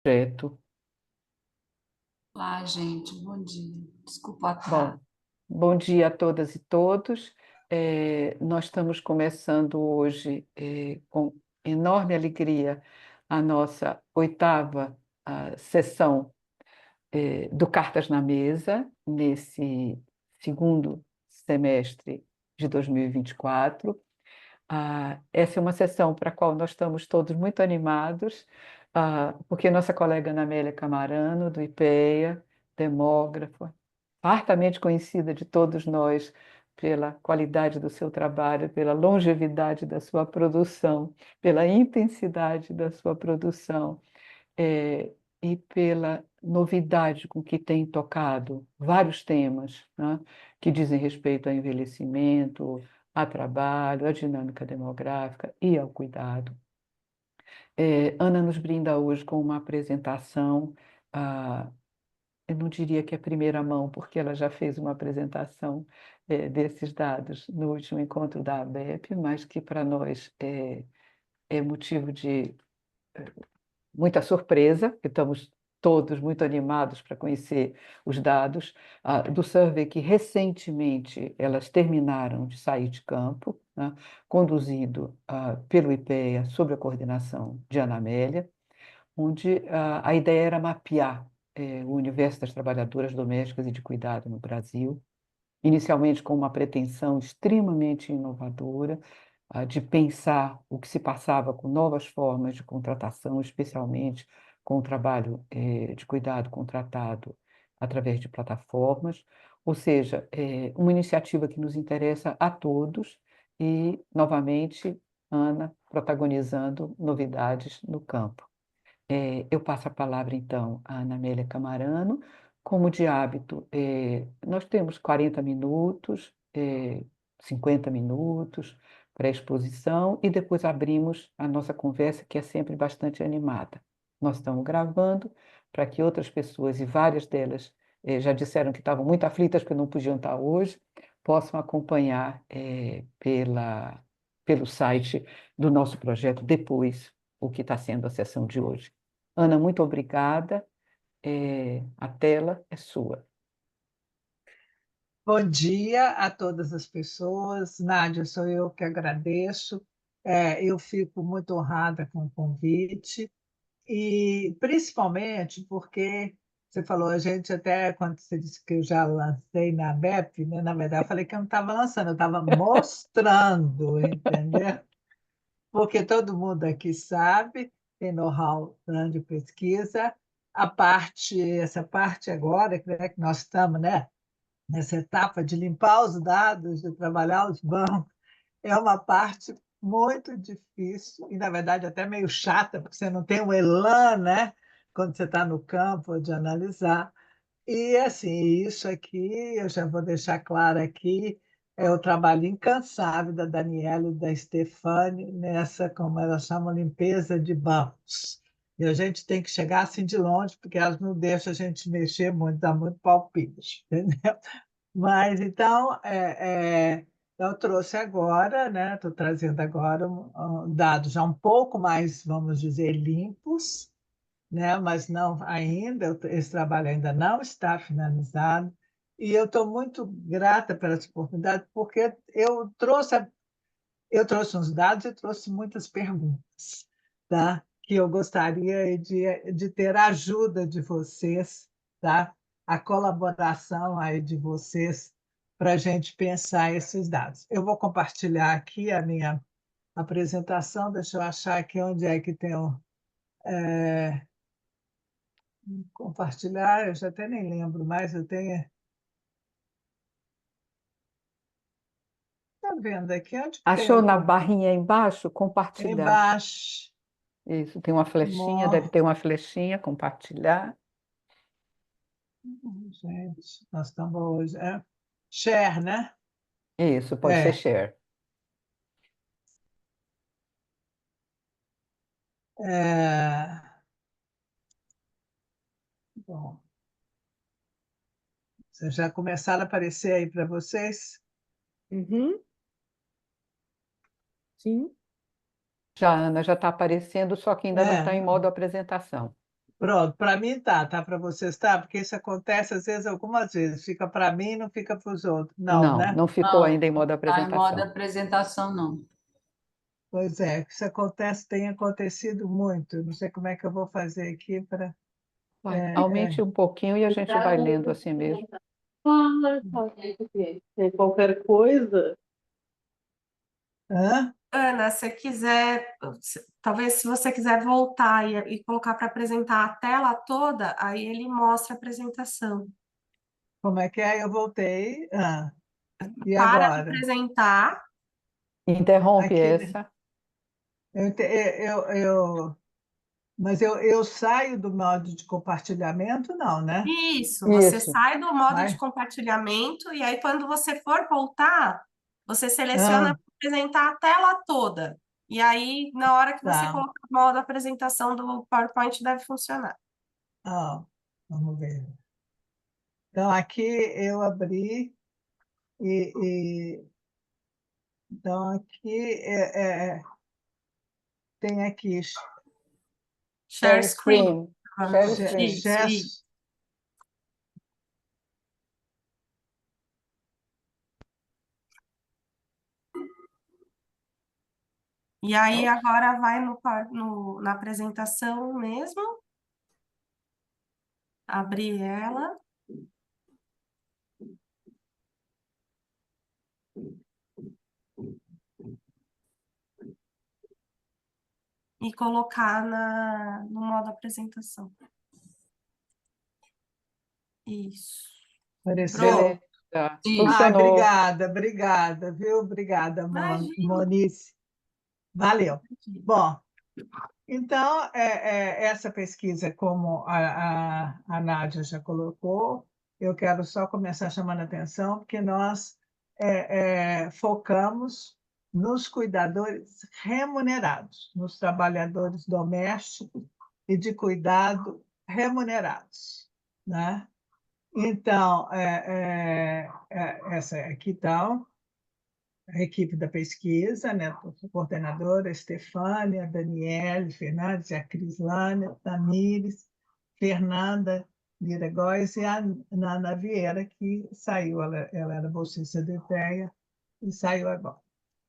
Projeto. Olá, gente, bom dia. Desculpa o atraso. Bom, bom dia a todas e todos. Nós estamos começando hoje, com enorme alegria, a nossa oitava sessão, do Cartas na Mesa, nesse segundo semestre de 2024. Essa é uma sessão para a qual nós estamos todos muito animados, porque nossa colega Ana Amélia Camarano, do IPEA, demógrafa, fartamente conhecida de todos nós pela qualidade do seu trabalho, pela longevidade da sua produção, pela intensidade da sua produção, e pela novidade com que tem tocado vários temas, né, que dizem respeito ao envelhecimento, a trabalho, à dinâmica demográfica e ao cuidado. Ana nos brinda hoje com uma apresentação, ah, eu não diria que é primeira mão, porque ela já fez uma apresentação, desses dados no último encontro da ABEP, mas que para nós é motivo de muita surpresa, que estamos todos muito animados para conhecer os dados do survey que recentemente elas terminaram de sair de campo, né, conduzido pelo IPEA sob a coordenação de Ana Amélia, onde a ideia era mapear o universo das trabalhadoras domésticas e de cuidado no Brasil, inicialmente com uma pretensão extremamente inovadora, de pensar o que se passava com novas formas de contratação, especialmente com o trabalho de cuidado contratado através de plataformas, ou seja, uma iniciativa que nos interessa a todos e, novamente, Ana protagonizando novidades no campo. Eu passo a palavra, então, à Ana Amélia Camarano. Como de hábito, nós temos 40 minutos, 50 minutos para a exposição e depois abrimos a nossa conversa, que é sempre bastante animada. Nós estamos gravando para que outras pessoas, e várias delas já disseram que estavam muito aflitas porque não podiam estar hoje, possam acompanhar pelo site do nosso projeto depois o que está sendo a sessão de hoje. Ana, muito obrigada. A tela é sua. Bom dia a todas as pessoas. Nádia, sou eu que agradeço. Eu fico muito honrada com o convite e principalmente porque você falou, a gente até quando você disse que eu já lancei na BEP, né, na verdade eu falei que eu não estava lançando, eu estava mostrando, entendeu? Porque todo mundo aqui sabe, tem know-how de pesquisa, essa parte agora, né, que nós estamos, né? Nessa etapa de limpar os dados, de trabalhar os bancos, é uma parte muito difícil e, na verdade, até meio chata, porque você não tem o elan, né? Quando você está no campo de analisar. E, assim, isso aqui, eu já vou deixar claro aqui, é o trabalho incansável da Daniela e da Stefani nessa, como elas chamam, limpeza de bancos. E a gente tem que chegar assim de longe, porque elas não deixam a gente mexer muito, dá muito palpite, entendeu? Mas então, eu trouxe agora, né? Estou trazendo agora dados já um pouco mais, vamos dizer, limpos, né? Mas não ainda, esse trabalho ainda não está finalizado. E eu estou muito grata pela essa oportunidade, porque eu trouxe uns dados e trouxe muitas perguntas, tá? Que eu gostaria de ter a ajuda de vocês, tá? A colaboração aí de vocês para a gente pensar esses dados. Eu vou compartilhar aqui a minha apresentação, deixa eu achar aqui onde é que tem o compartilhar, eu já até nem lembro mais, eu tenho. Está vendo aqui onde que tem Achou o na barrinha embaixo? Compartilhar. embaixo? Isso, tem uma flechinha, deve ter uma flechinha, compartilhar. Gente, nós estamos hoje. Share, né? Isso, pode ser É. share. é, Bom, vocês já começaram a aparecer aí para vocês? Uhum, sim. Já, Ana, já está aparecendo, só que ainda não está É, em modo apresentação. Pronto, para mim tá para vocês tá? Porque isso acontece às vezes, algumas vezes, fica para mim, não fica para os outros. Não, Não, né? não ficou Não, ainda em modo tá em modo apresentação. apresentação, não. Pois é, isso acontece, tem acontecido muito. Não sei como é que eu vou fazer aqui para. Vai, aumente um pouquinho e a gente vai lendo assim mesmo. Tem qualquer coisa. Hã? Ana, se quiser, talvez se você quiser voltar e colocar para apresentar a tela toda, aí ele mostra a apresentação. Como é que é? Eu voltei. E Para de agora? apresentar, Interrompe Aqui, né? essa. Mas eu saio do modo de compartilhamento, não, né? isso, você Isso. sai do modo de Vai. compartilhamento e aí quando você for voltar, você seleciona Ah, apresentar a tela toda. E aí, na hora que você tá. colocar o modo apresentação do PowerPoint, deve funcionar. Ah, vamos ver. Então, aqui eu abri então aqui tem aqui Share Share screen. screen. Share screen. Isso. E aí agora vai na apresentação mesmo, abrir ela e colocar no modo apresentação. Isso. Apareceu? Pronto. Beleza. Sim. Funcionou. Obrigada, viu? Obrigada, Imagina. Monice. Valeu. Bom, então, essa pesquisa, como a Nádia já colocou, eu quero só começar chamando a atenção, porque nós focamos nos cuidadores remunerados, nos trabalhadores domésticos e de cuidado remunerados, né? Então, essa aqui está a equipe da pesquisa, né? A coordenadora, a Estefânia, a Daniele Fernandes, a Crislane, a Tamires, Fernanda Lira Góes e a Nana Vieira, que saiu, ela era bolsista do IPEA e saiu agora.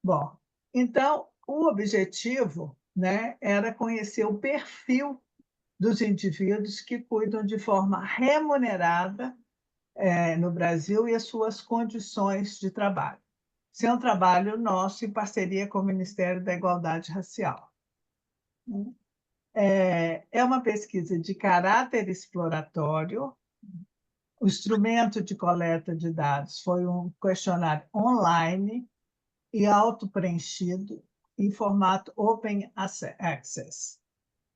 Bom, então, o objetivo, né, era conhecer o perfil dos indivíduos que cuidam de forma remunerada no Brasil e as suas condições de trabalho. Isso é um trabalho nosso em parceria com o Ministério da Igualdade Racial. É uma pesquisa de caráter exploratório. O instrumento de coleta de dados foi um questionário online e auto-preenchido em formato Open Access.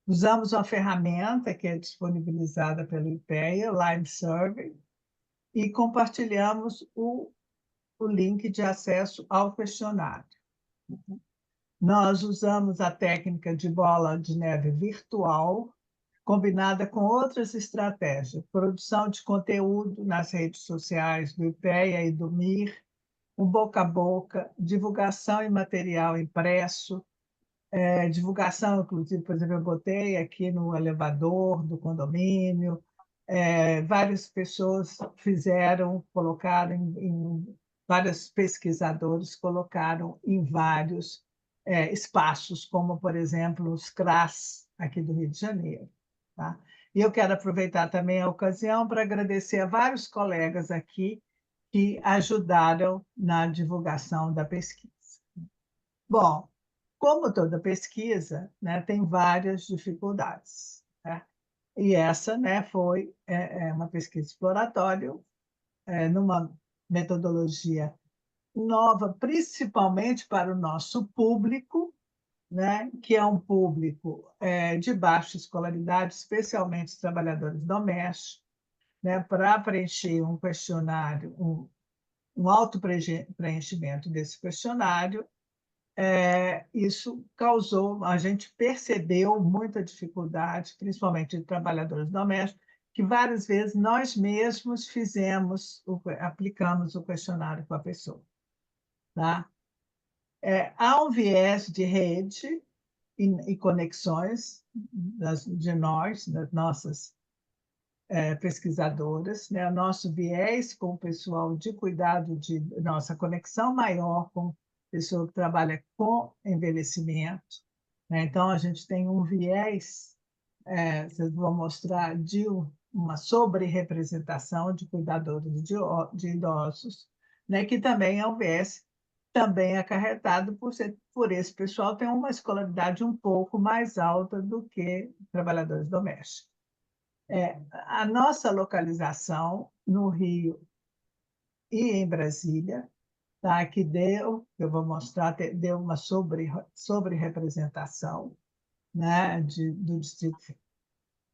Usamos uma ferramenta que é disponibilizada pelo IPEA, Lime Survey, e compartilhamos o link de acesso ao questionário. Nós usamos a técnica de bola de neve virtual, combinada com outras estratégias, produção de conteúdo nas redes sociais do IPEA e do MIR, o boca a boca, divulgação em material impresso, divulgação, inclusive, por exemplo, eu botei aqui no elevador do condomínio, várias pessoas fizeram, colocaram vários pesquisadores colocaram em vários espaços, como, por exemplo, os CRAS, aqui do Rio de Janeiro. Tá? E eu quero aproveitar também a ocasião para agradecer a vários colegas aqui que ajudaram na divulgação da pesquisa. Bom, como toda pesquisa, né, tem várias dificuldades. Né? E essa, né, foi uma pesquisa exploratória, numa metodologia nova, principalmente para o nosso público, né, que é um público de baixa escolaridade, especialmente os trabalhadores domésticos, né, para preencher um questionário, um auto-preenchimento desse questionário. Isso causou, a gente percebeu muita dificuldade, principalmente de trabalhadores domésticos, que várias vezes nós mesmos aplicamos o questionário com a pessoa. Tá? Há um viés de rede e conexões, de nós, das nossas pesquisadoras, né? O nosso viés com o pessoal de cuidado, de nossa conexão maior com o pessoal que trabalha com envelhecimento, né? Então, a gente tem um viés, vocês vão mostrar, de uma sobre-representação de cuidadores de idosos, né? Que também é um viés também acarretado por esse pessoal ter uma escolaridade um pouco mais alta do que trabalhadores domésticos. A nossa localização no Rio e em Brasília, tá? Que eu vou mostrar, deu uma sobre-representação, né? Do Distrito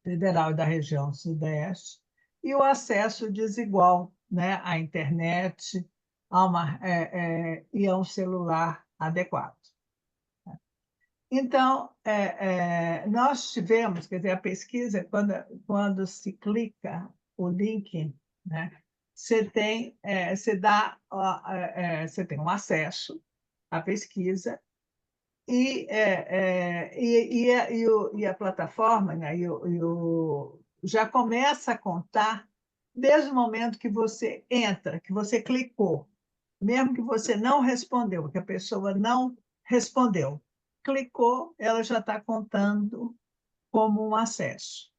Federal e da região Sudeste, e o acesso desigual, né? À internet e a um celular adequado. Então, nós tivemos, quer dizer, a pesquisa, quando se clica o link, né, você tem um acesso à pesquisa e a plataforma, né, já começa a contar desde o momento que você entra, que você clicou, mesmo que você não respondeu, que a pessoa não respondeu. Clicou, ela já está contando como um acesso.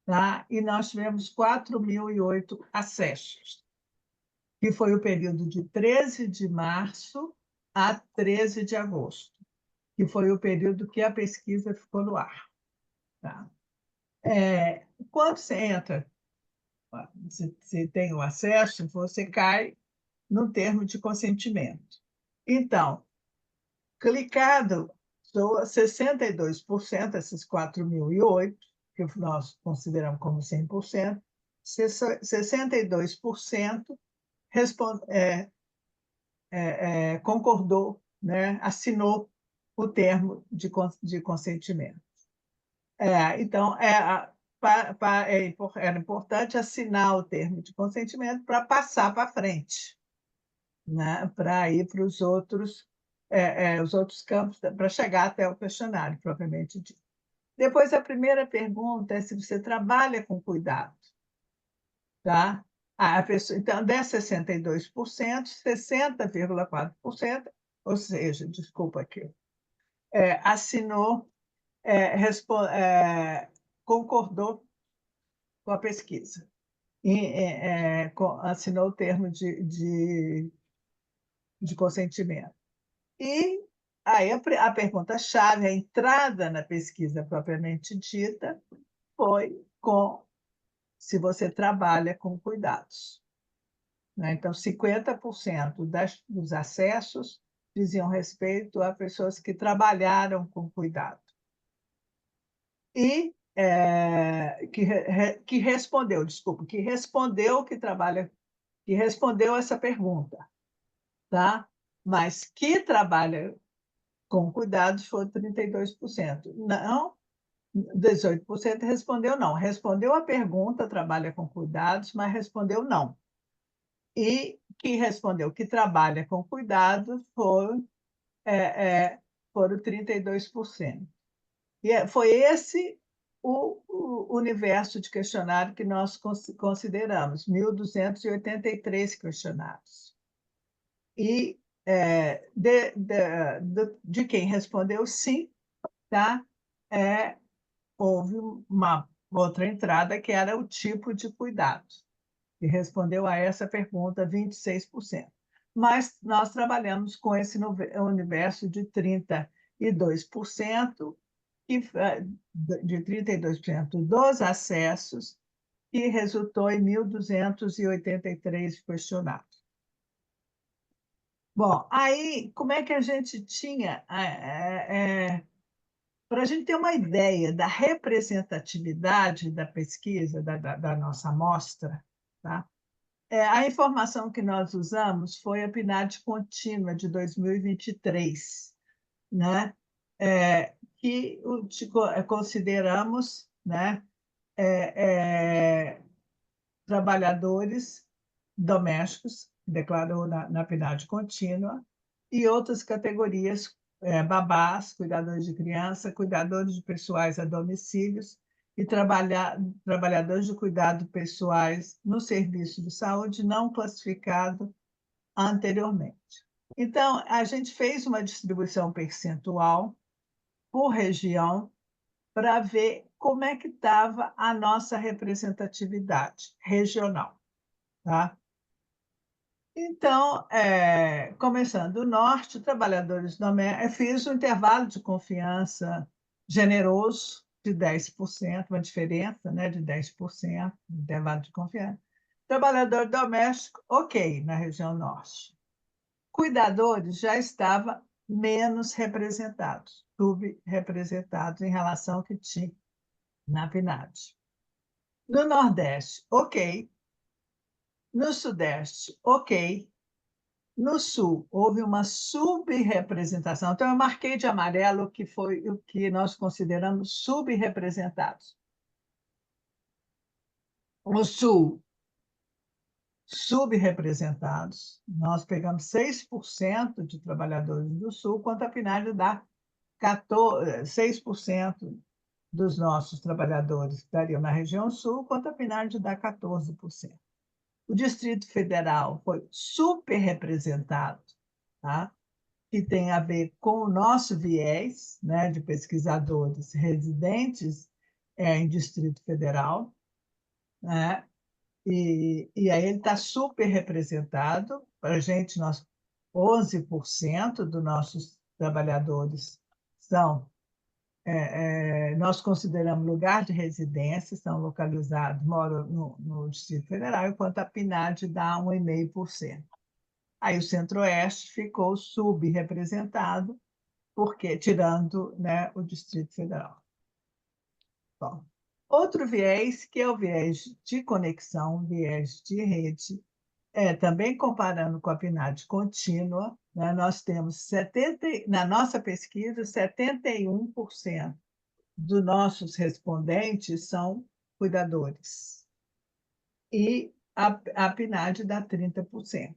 Tá? E nós tivemos 4.008 acessos, que foi o período de 13 de março a 13 de agosto, que foi o período que a pesquisa ficou no ar. Tá? Quando você entra, você tem o acesso, você cai no termo de consentimento. Então, clicado, soa 62%, esses 4.008, que nós consideramos como 100%, 62% concordou, né, assinou o termo de consentimento. Então, era importante assinar o termo de consentimento para passar para frente, né, para ir para os outros campos, para chegar até o questionário, propriamente dito. Depois, a primeira pergunta é se você trabalha com cuidado. Tá? Então, desses 62%, 60,4%, ou seja, desculpa aqui, assinou, concordou com a pesquisa, e assinou o termo de consentimento. E aí a pergunta-chave, a entrada na pesquisa propriamente dita, foi se você trabalha com cuidados. Né? Então, 50% dos acessos diziam respeito a pessoas que trabalharam com cuidado. E que respondeu essa pergunta, tá? Mas que trabalha com cuidados foi 32%. Não, 18% respondeu não. Respondeu a pergunta, trabalha com cuidados, mas respondeu não. E que respondeu que trabalha com cuidados foram 32%. E foi esse o universo de questionário que nós consideramos, 1.283 questionários. E de quem respondeu sim, tá? Houve uma outra entrada, que era o tipo de cuidado, e respondeu a essa pergunta 26%. Mas nós trabalhamos com esse universo de 32%, de 32% dos acessos, que resultou em 1.283 questionários. Bom, aí, como é que a gente tinha... para a gente ter uma ideia da representatividade da pesquisa, da nossa amostra, tá? A informação que nós usamos foi a PNAD contínua de 2023, né? Que consideramos, né, trabalhadores domésticos, declarou na PNAD contínua, e outras categorias babás, cuidadores de criança, cuidadores de pessoais a domicílios e trabalhadores de cuidado pessoais no serviço de saúde não classificado anteriormente. Então, a gente fez uma distribuição percentual por região para ver como é que estava a nossa representatividade regional, tá? Então, começando do norte, trabalhadores domésticos, fiz um intervalo de confiança generoso de 10%, uma diferença, né, de 10%, intervalo de confiança. Trabalhador doméstico, ok, na região norte. Cuidadores já estava menos representados, subrepresentados em relação ao que tinha na PNAD. No Nordeste, ok. No Sudeste, ok. No Sul, houve uma subrepresentação. Então, eu marquei de amarelo o que foi o que nós consideramos subrepresentados. No Sul, subrepresentados, nós pegamos 6% de trabalhadores do Sul, quanto a PNAD dá 6% dos nossos trabalhadores estariam na região Sul, quanto a PNAD dá 14%. O Distrito Federal foi superrepresentado, tá? Que tem a ver com o nosso viés, né, de pesquisadores residentes em Distrito Federal, né? E aí ele está super representado. Para a gente, 11% dos nossos trabalhadores nós consideramos lugar de residência, estão localizados, moram no Distrito Federal, enquanto a PNAD dá 1,5%. Aí o Centro-Oeste ficou subrepresentado, porque tirando, né, o Distrito Federal. Bom, outro viés, que é o viés de conexão, viés de rede, também comparando com a PNAD contínua, né, nós temos na nossa pesquisa, 71% dos nossos respondentes são cuidadores. E a PNAD dá 30%.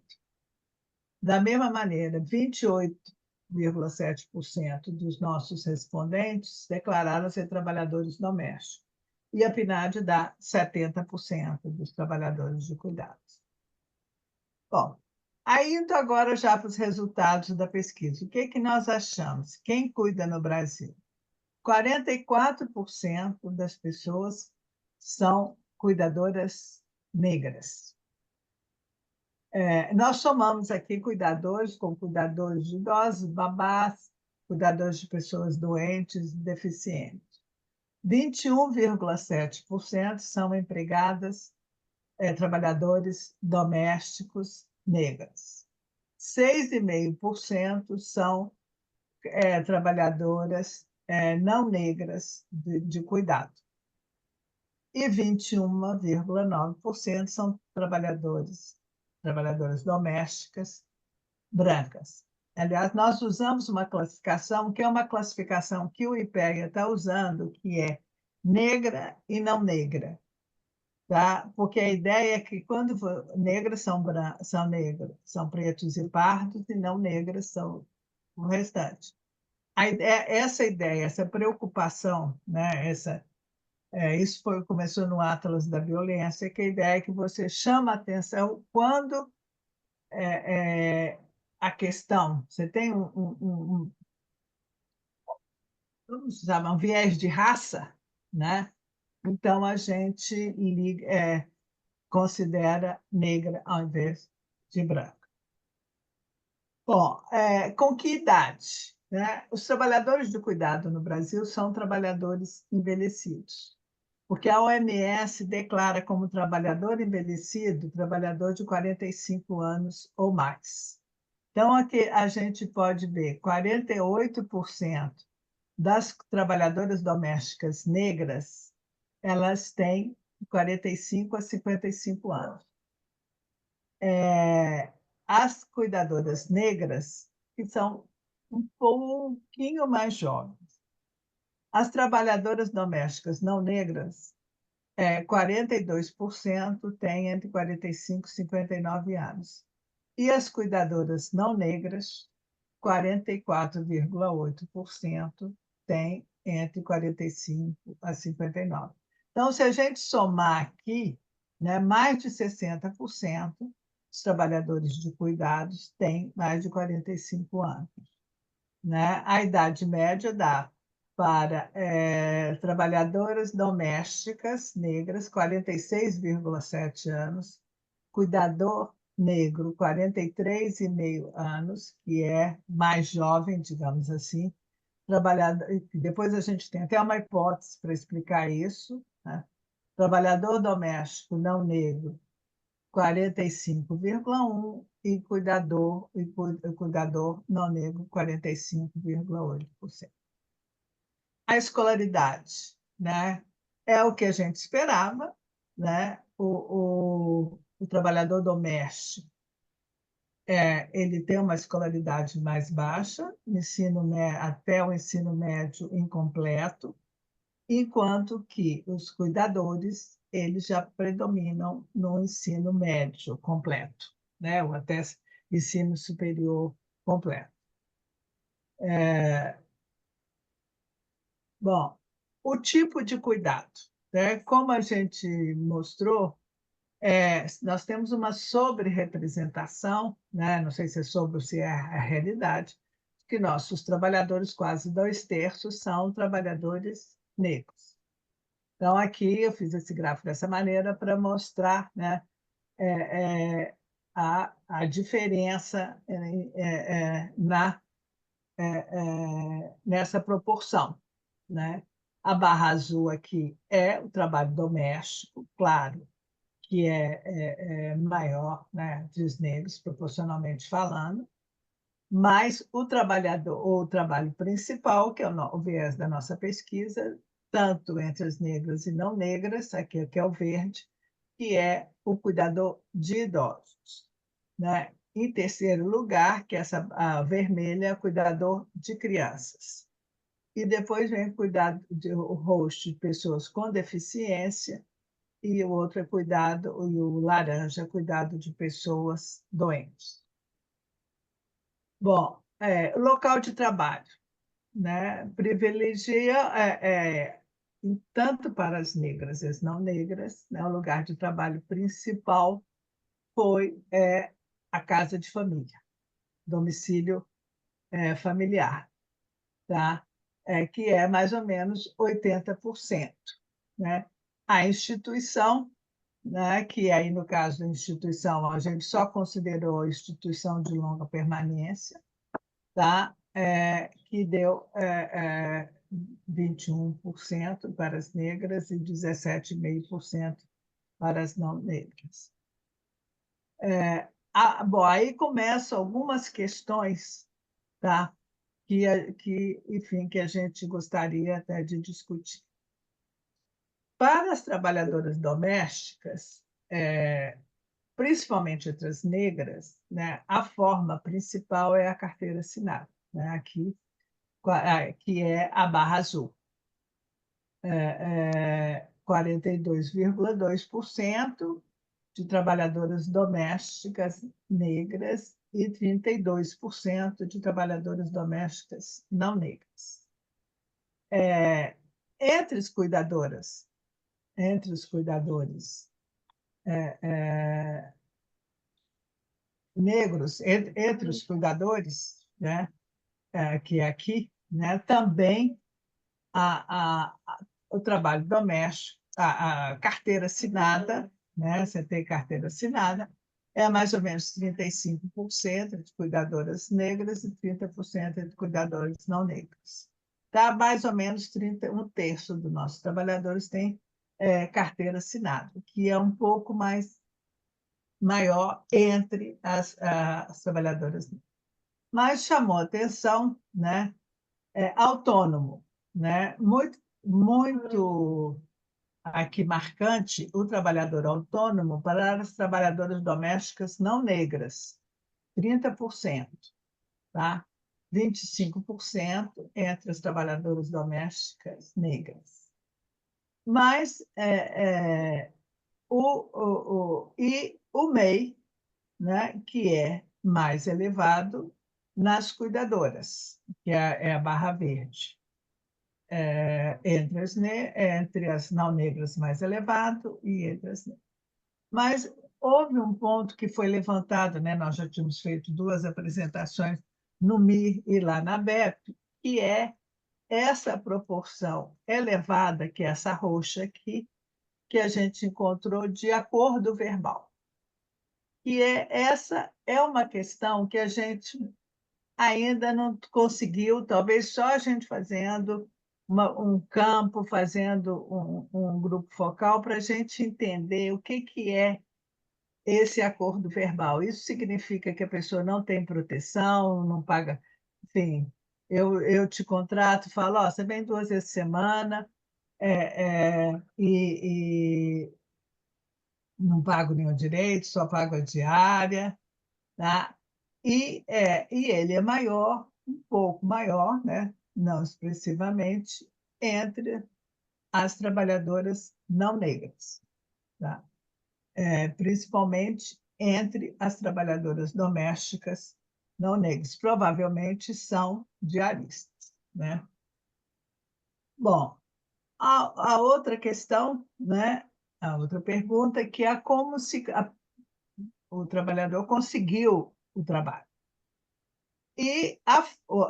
Da mesma maneira, 28,7% dos nossos respondentes declararam ser trabalhadores domésticos. E a PNAD dá 70% dos trabalhadores de cuidados. Bom, aí indo agora já para os resultados da pesquisa. O que nós achamos? Quem cuida no Brasil? 44% das pessoas são cuidadoras negras. Nós somamos aqui cuidadores com cuidadores de idosos, babás, cuidadores de pessoas doentes e deficientes. 21,7% são empregadas, trabalhadores domésticos negras. 6,5% são trabalhadoras não negras de cuidado. E 21,9% são trabalhadoras domésticas brancas. Aliás, nós usamos uma classificação, que é uma classificação que o IPEA está usando, que é negra e não negra. Tá? Porque a ideia é que quando negras são negras, são pretos e pardos, e não negras são o restante. Essa ideia, essa preocupação, né? Isso começou no Atlas da Violência, que a ideia é que você chama a atenção quando a questão, você tem vamos chamar, um viés de raça, né? Então a gente considera negra ao invés de branca. Bom, com que idade? Né? Os trabalhadores de cuidado no Brasil são trabalhadores envelhecidos, porque a OMS declara como trabalhador envelhecido trabalhador de 45 anos ou mais. Então, aqui a gente pode ver 48% das trabalhadoras domésticas negras, elas têm 45 a 55 anos. As cuidadoras negras, que são um pouquinho mais jovens. As trabalhadoras domésticas não negras, 42% têm entre 45 e 59 anos. E as cuidadoras não negras, 44,8% tem entre 45 a 59. Então, se a gente somar aqui, né, mais de 60% dos trabalhadores de cuidados têm mais de 45 anos. Né? A idade média dá para trabalhadoras domésticas negras, 46,7 anos, cuidador negro, 43,5 anos, que é mais jovem, digamos assim, trabalhador. Depois a gente tem até uma hipótese para explicar isso, né? Trabalhador doméstico não negro, 45,1 e cuidador não negro, 45,8%. A escolaridade, né? É o que a gente esperava, né? O trabalhador doméstico ele tem uma escolaridade mais baixa, até o ensino médio incompleto, enquanto que os cuidadores eles já predominam no ensino médio completo, né? Ou até ensino superior completo. Bom, o tipo de cuidado, né? Como a gente mostrou, nós temos uma sobre-representação, né? Não sei se é sobre ou se é a realidade, que nossos trabalhadores, quase 2/3, são trabalhadores negros. Então, aqui eu fiz esse gráfico dessa maneira para mostrar, né, a diferença nessa proporção. Né? A barra azul aqui é o trabalho doméstico, claro, que é maior, né, entre os negros, proporcionalmente falando, mas o trabalho principal, que é o viés da nossa pesquisa, tanto entre as negras e não negras, aqui que é o verde, que é o cuidador de idosos. Né? Em terceiro lugar, que é a vermelha, cuidador de crianças. E depois vem o rosto de pessoas com deficiência, e o outro é e o laranja, cuidado de pessoas doentes. Bom, local de trabalho, né? Privilegia, tanto para as negras e as não negras, né? O lugar de trabalho principal foi a casa de família, domicílio familiar, tá? Que é mais ou menos 80%. Né? A instituição, né? Que aí, no caso da instituição, a gente só considerou a instituição de longa permanência, tá? Que deu 21% para as negras e 17,5% para as não negras. Bom, aí começam algumas questões, tá? Enfim, que a gente gostaria até de discutir. Para as trabalhadoras domésticas, principalmente entre as negras, né, a forma principal é a carteira assinada, né, aqui, que é a barra azul. 42,2% de trabalhadoras domésticas negras e 32% de trabalhadoras domésticas não negras. Entre os cuidadores negros, entre os cuidadores, né, que é aqui, né, também o trabalho doméstico, a carteira assinada, né, você tem carteira assinada, é mais ou menos 35% de cuidadoras negras e 30% de cuidadores não negros. Tá? Mais ou menos 1/3 dos nossos trabalhadores têm carteira assinada, que é um pouco maior entre as trabalhadoras. Mas chamou atenção, né? Autônomo, né? Muito aqui marcante o trabalhador autônomo para as trabalhadoras domésticas não negras, 30%, tá? 25% entre as trabalhadoras domésticas negras. Mas o MEI, né, que é mais elevado, nas cuidadoras, que é a barra verde. Entre as não negras mais elevado e entre as negras. Mas houve um ponto que foi levantado, né? Nós já tínhamos feito 2 apresentações no MIR e lá na BEP, que é essa proporção elevada, que é essa roxa aqui, que a gente encontrou de acordo verbal. E essa é uma questão que a gente ainda não conseguiu, talvez só a gente fazendo um campo, fazendo um grupo focal, para a gente entender o que é esse acordo verbal. Isso significa que a pessoa não tem proteção, não paga. Enfim, eu te contrato, falo: ó, você vem 2 vezes por semana, e não pago nenhum direito, só pago a diária, tá? E ele é maior, um pouco maior, né? Não expressivamente, entre as trabalhadoras não negras, tá? Principalmente entre as trabalhadoras domésticas não negras. Provavelmente são diaristas, né? Bom, a outra questão, né? A outra pergunta, que é como o trabalhador conseguiu o trabalho. E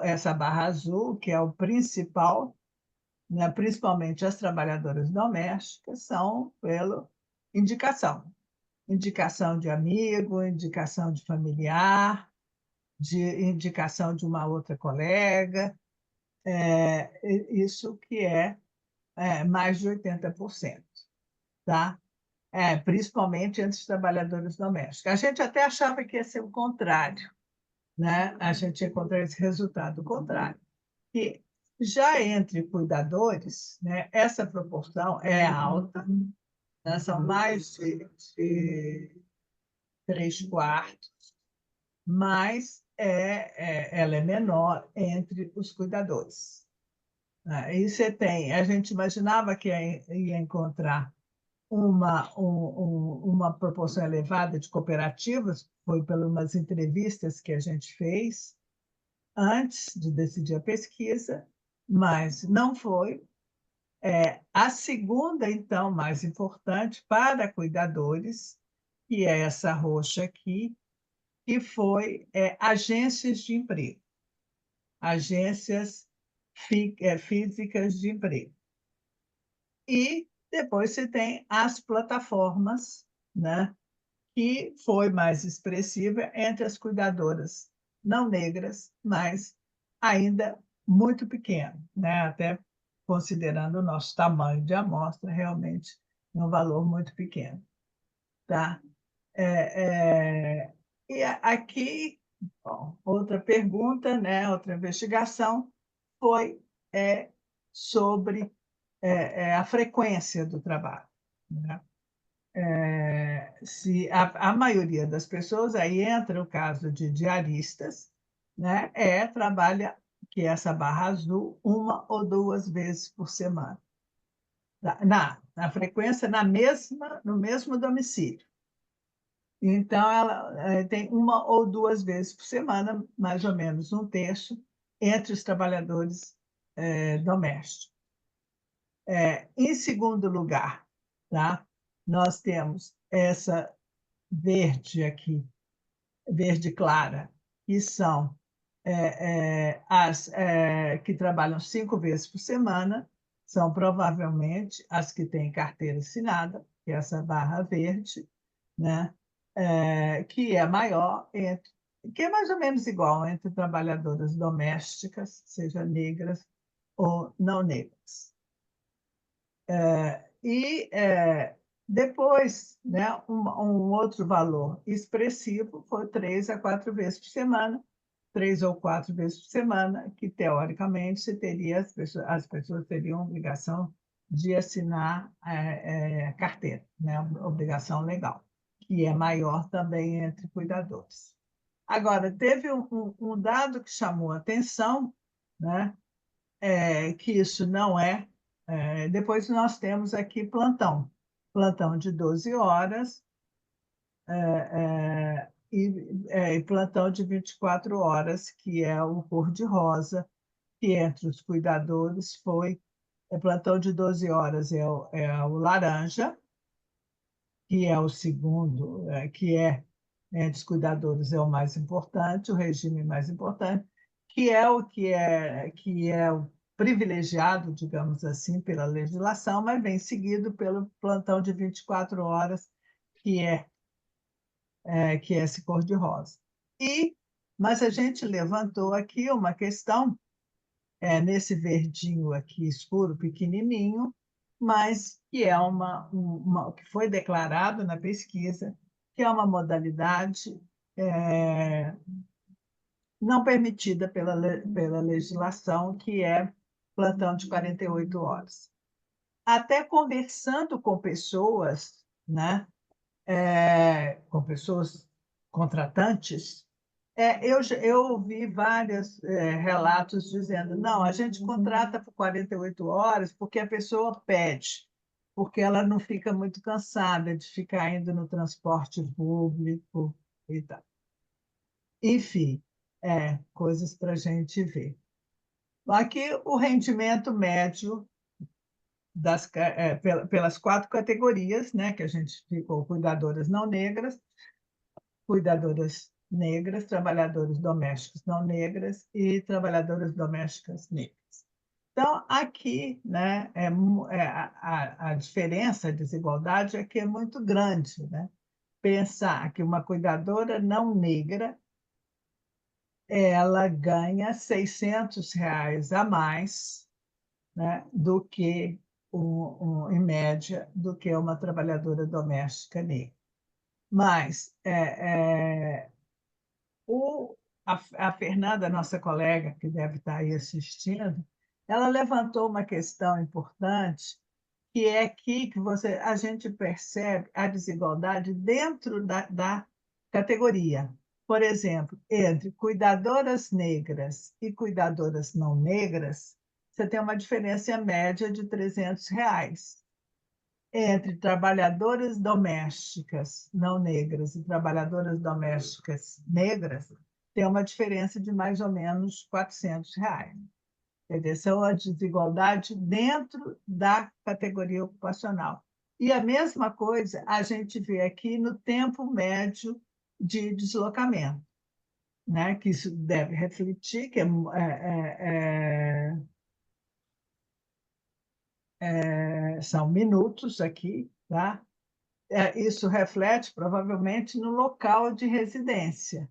essa barra azul, que é o principal, né, principalmente as trabalhadoras domésticas, são pela indicação. Indicação de amigo, indicação de familiar, de indicação de uma outra colega, isso que é mais de 80%, tá? Principalmente entre os trabalhadores domésticos. A gente até achava que ia ser o contrário, né? A gente ia encontrar esse resultado contrário. E já entre cuidadores, né, essa proporção é alta, né? São mais de 3/4, mas ela é menor entre os cuidadores, né? E a gente imaginava que ia encontrar uma proporção elevada de cooperativas, foi pelas entrevistas que a gente fez antes de decidir a pesquisa, mas não foi. A segunda, então, mais importante para cuidadores, que é essa roxa aqui, que foi agências de emprego, agências físicas de emprego. E depois você tem as plataformas, né, que foi mais expressiva entre as cuidadoras não negras, mas ainda muito pequeno, né? Até considerando o nosso tamanho de amostra, realmente é um valor muito pequeno. Tá? E aqui, bom, outra pergunta, né? Outra investigação foi sobre a frequência do trabalho, né? Se a maioria das pessoas, aí entra o caso de diaristas, né, trabalha, que é essa barra azul, 1 ou 2 vezes por semana. Na frequência, no mesmo domicílio. Então, ela tem 1 ou 2 vezes por semana, mais ou menos 1/3, entre os trabalhadores domésticos. Em segundo lugar, tá? Nós temos essa verde aqui, verde clara, que são as que trabalham 5 vezes por semana, são provavelmente as que têm carteira assinada, que é essa barra verde, né? Que é maior, que é mais ou menos igual entre trabalhadoras domésticas, seja negras ou não negras. E depois, né, um outro valor expressivo foi 3 a 4 vezes por semana, 3 ou 4 vezes por semana, que teoricamente as pessoas teriam obrigação de assinar carteira, né, obrigação legal, que é maior também entre cuidadores. Agora, teve um dado que chamou a atenção, né, que isso não é. Depois nós temos aqui plantão de 12 horas, e plantão de 24 horas, que é o cor-de-rosa, que entre os cuidadores foi plantão de 12 horas, o laranja, que é o segundo, entre os cuidadores é o mais importante, o regime mais importante, que é o privilegiado, digamos assim, pela legislação, mas vem seguido pelo plantão de 24 horas, que que é esse cor-de-rosa. Mas a gente levantou aqui uma questão, nesse verdinho aqui escuro, pequenininho, mas que é que foi declarado na pesquisa, que é uma modalidade não permitida pela legislação, que é plantão de 48 horas. Até conversando com pessoas, né, com pessoas contratantes, eu ouvi vários relatos dizendo: não, a gente contrata por 48 horas porque a pessoa pede, porque ela não fica muito cansada de ficar indo no transporte público e tal. Enfim, coisas para a gente ver. Aqui, o rendimento médio pelas 4 categorias, né, que a gente ficou: cuidadoras negras, trabalhadoras domésticas não negras e trabalhadoras domésticas negras. Então, aqui, né, a diferença, a desigualdade é que é muito grande, né? Pensar que uma cuidadora não negra ela ganha R$ 600 a mais, né, do que, em média, do que uma trabalhadora doméstica negra. Mas a Fernanda, nossa colega, que deve estar aí assistindo, ela levantou uma questão importante, que é aqui que a gente percebe a desigualdade dentro da categoria. Por exemplo, entre cuidadoras negras e cuidadoras não negras, você tem uma diferença média de R$ 300. Entre trabalhadoras domésticas não negras e trabalhadoras domésticas negras, tem uma diferença de mais ou menos R$ 400. Entendeu? São a desigualdade dentro da categoria ocupacional. E a mesma coisa a gente vê aqui no tempo médio de deslocamento, né? Que isso deve refletir, que são minutos aqui, tá? Isso reflete provavelmente no local de residência,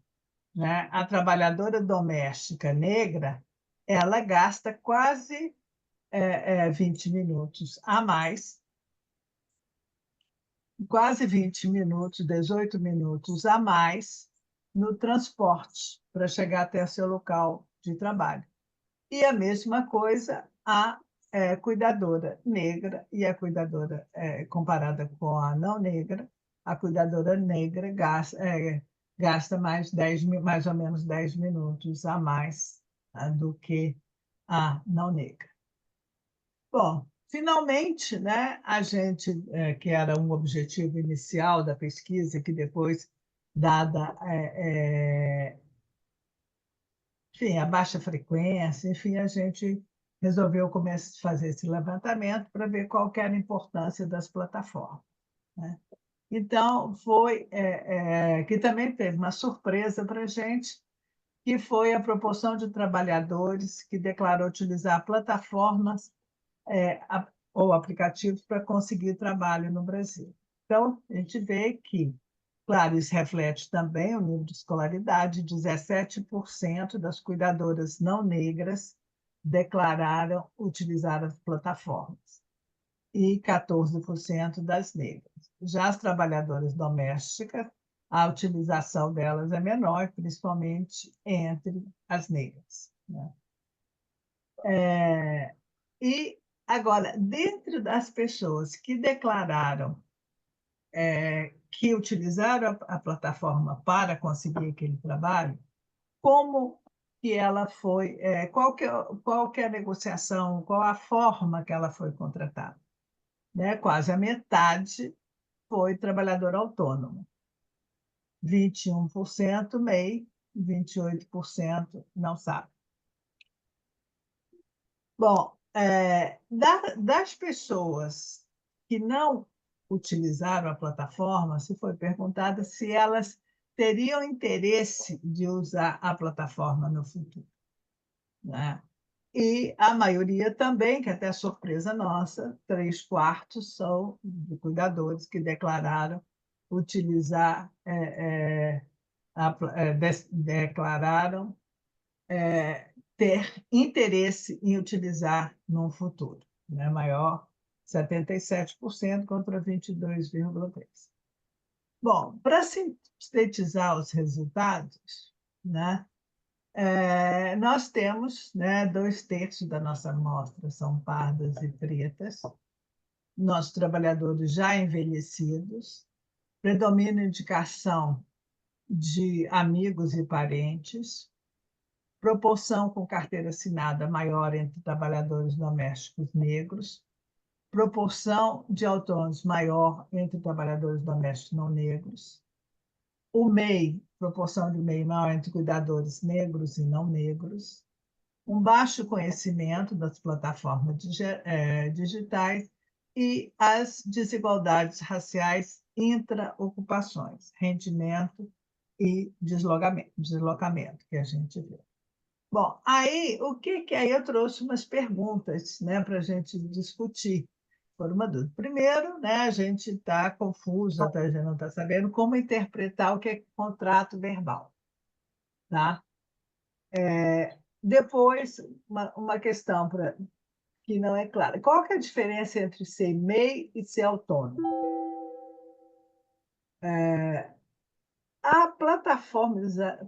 né? A trabalhadora doméstica negra, ela gasta quase 20 minutos a mais, quase 20 minutos, 18 minutos a mais no transporte para chegar até seu local de trabalho. E a mesma coisa a cuidadora negra e a cuidadora, comparada com a não negra, a cuidadora negra gasta mais ou menos 10 minutos a mais do que a não negra. Bom, finalmente, né, a gente, que era um objetivo inicial da pesquisa, que depois, dada enfim, a baixa frequência, enfim, a gente resolveu começar a fazer esse levantamento para ver qual que era a importância das plataformas, né? Então, foi que também teve uma surpresa para a gente, que foi a proporção de trabalhadores que declarou utilizar plataformas ou aplicativos para conseguir trabalho no Brasil. Então, a gente vê que, claro, isso reflete também o nível de escolaridade: 17% das cuidadoras não negras declararam utilizar as plataformas e 14% das negras. Já as trabalhadoras domésticas, a utilização delas é menor, principalmente entre as negras, né? E, agora, dentro das pessoas que declararam que utilizaram a plataforma para conseguir aquele trabalho, como que ela foi, qual que é a negociação, qual a forma que ela foi contratada, né? Quase a metade foi trabalhador autônomo. 21% MEI, 28% não sabe. Bom, das pessoas que não utilizaram a plataforma, se foi perguntada se elas teriam interesse de usar a plataforma no futuro, né? E a maioria também, que até surpresa nossa, 3/4 são de cuidadores que declararam utilizar, declararam ter interesse em utilizar no futuro, né? Maior, 77% contra 22,3%. Bom, para sintetizar os resultados, né? Nós temos, né, 2/3 da nossa amostra são pardas e pretas, nossos trabalhadores já envelhecidos, predomina indicação de amigos e parentes, proporção com carteira assinada maior entre trabalhadores domésticos negros, proporção de autônomos maior entre trabalhadores domésticos não negros, o MEI, proporção de MEI maior entre cuidadores negros e não negros, um baixo conhecimento das plataformas digitais e as desigualdades raciais intra-ocupações, rendimento e deslocamento que a gente vê. Bom, aí aí eu trouxe umas perguntas, né, para a gente discutir. Por uma dúvida. Primeiro, né, a gente está confuso, a gente não está sabendo como interpretar o que é contrato verbal. Tá? Depois, uma questão que não é clara. Qual que é a diferença entre ser MEI e ser autônomo? A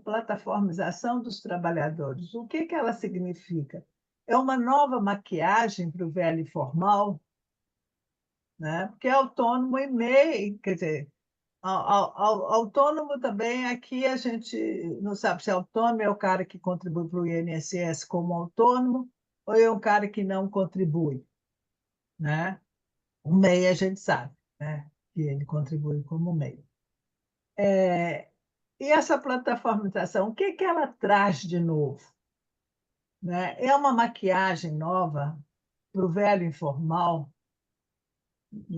plataformização dos trabalhadores, o que ela significa? É uma nova maquiagem para o velho informal, né? Porque autônomo e MEI, quer dizer, autônomo também, aqui a gente não sabe se autônomo é o cara que contribui para o INSS como autônomo ou é um cara que não contribui, né? O MEI a gente sabe, né? Que ele contribui como MEI. E essa plataformização, o que ela traz de novo? Né? É uma maquiagem nova para o velho informal.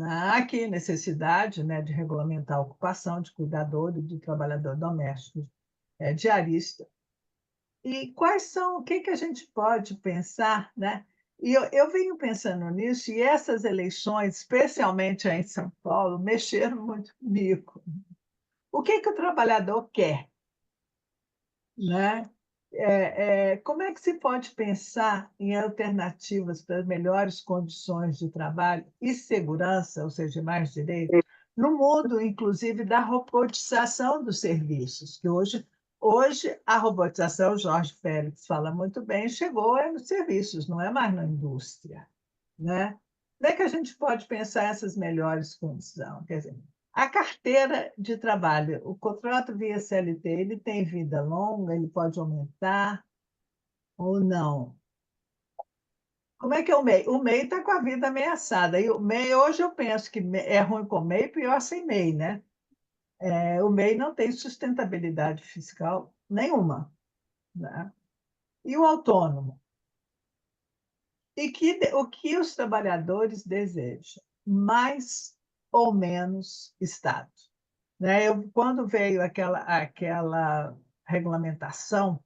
Há aqui necessidade, né, de regulamentar a ocupação de cuidador e de trabalhador doméstico diarista. E o que a gente pode pensar, né? E eu venho pensando nisso, e essas eleições, especialmente aí em São Paulo, mexeram muito comigo. O que o trabalhador quer? Né? Como é que se pode pensar em alternativas para melhores condições de trabalho e segurança, ou seja, mais direitos, no mundo, inclusive, da robotização dos serviços, que hoje a robotização, o Jorge Félix fala muito bem, chegou nos serviços, não é mais na indústria. Né? Como é que a gente pode pensar essas melhores condições? Quer dizer, a carteira de trabalho, o contrato via CLT, ele tem vida longa, ele pode aumentar ou não? Como é que é o MEI? O MEI está com a vida ameaçada. E o MEI, hoje eu penso que é ruim com o MEI, pior sem MEI, né? O MEI não tem sustentabilidade fiscal nenhuma. Né? E o autônomo? O que os trabalhadores desejam? Mais ou menos Estado? Né? Quando veio aquela regulamentação,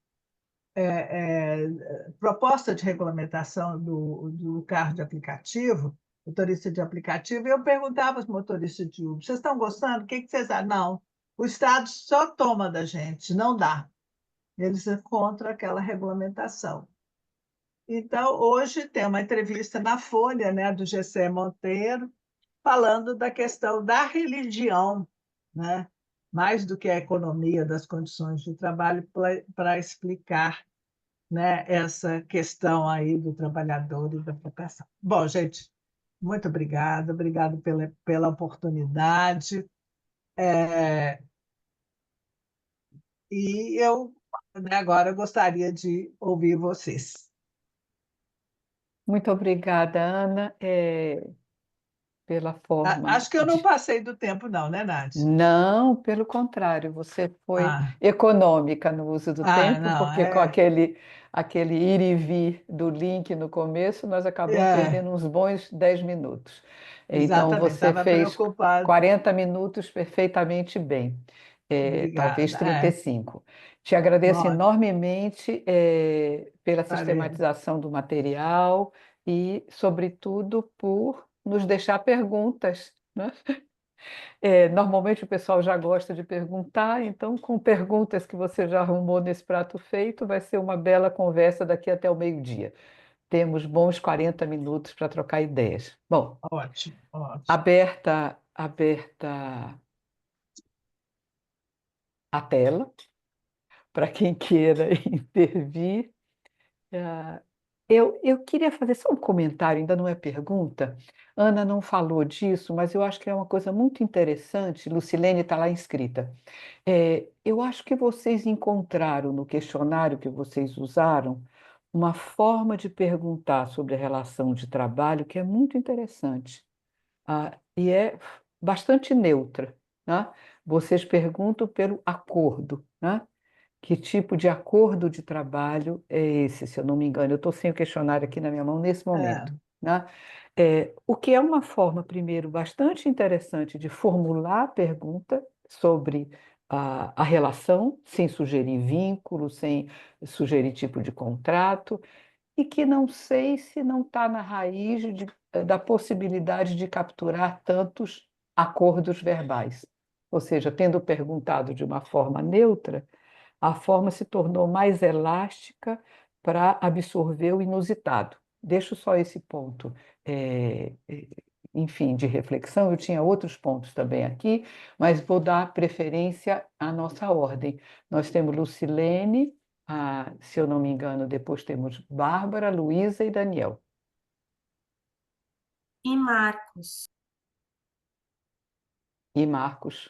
proposta de regulamentação do carro de aplicativo, motorista de aplicativo, eu perguntava aos motoristas de Uber, vocês estão gostando? O que vocês acham? Não, o Estado só toma da gente, não dá. Eles são contra aquela regulamentação. Então, hoje tem uma entrevista na Folha, né, do Gessé Monteiro, falando da questão da religião, né? Mais do que a economia das condições de trabalho, para explicar, né, essa questão aí do trabalhador e da vocação. Bom, gente, muito obrigada, obrigado pela oportunidade. E eu, né, agora gostaria de ouvir vocês. Muito obrigada, Ana. pela forma. Acho que eu não passei do tempo, não, né, Nath? Não, pelo contrário, você foi Ah, econômica no uso do tempo, não, porque com aquele ir e vir do link no começo, nós acabamos é, perdendo uns bons 10 minutos. Então, exatamente, você estava fez preocupada. 40 minutos perfeitamente bem, talvez Obrigada. 35. Te agradeço Bom, enormemente, pela Valeu. sistematização do material e, sobretudo, por nos deixar perguntas, né? Normalmente o pessoal já gosta de perguntar, então, com perguntas que você já arrumou nesse prato feito, vai ser uma bela conversa daqui até o meio-dia. Temos bons 40 minutos para trocar ideias. Bom, Ótimo, ótimo. aberta a tela para quem queira intervir. Ah, eu queria fazer só um comentário, ainda não é pergunta. Ana não falou disso, mas eu acho que é uma coisa muito interessante. Lucilene está lá inscrita. Eu acho que vocês encontraram no questionário que vocês usaram uma forma de perguntar sobre a relação de trabalho que é muito interessante, e é bastante neutra, né? Vocês perguntam pelo acordo, né? Que tipo de acordo de trabalho é esse, se eu não me engano? Eu estou sem o questionário aqui na minha mão nesse É, momento, né? O que é uma forma, primeiro, bastante interessante de formular a pergunta sobre a relação, sem sugerir vínculo, sem sugerir tipo de contrato, e que não sei se não está na raiz da possibilidade de capturar tantos acordos verbais. Ou seja, tendo perguntado de uma forma neutra, a forma se tornou mais elástica para absorver o inusitado. Deixo só esse ponto, eh, eh, enfim, de reflexão. Eu tinha outros pontos também aqui, mas vou dar preferência à nossa ordem. Nós temos Lucilene, se eu não me engano, depois temos Bárbara, Luísa e Daniel. E Marcos, E Marcos.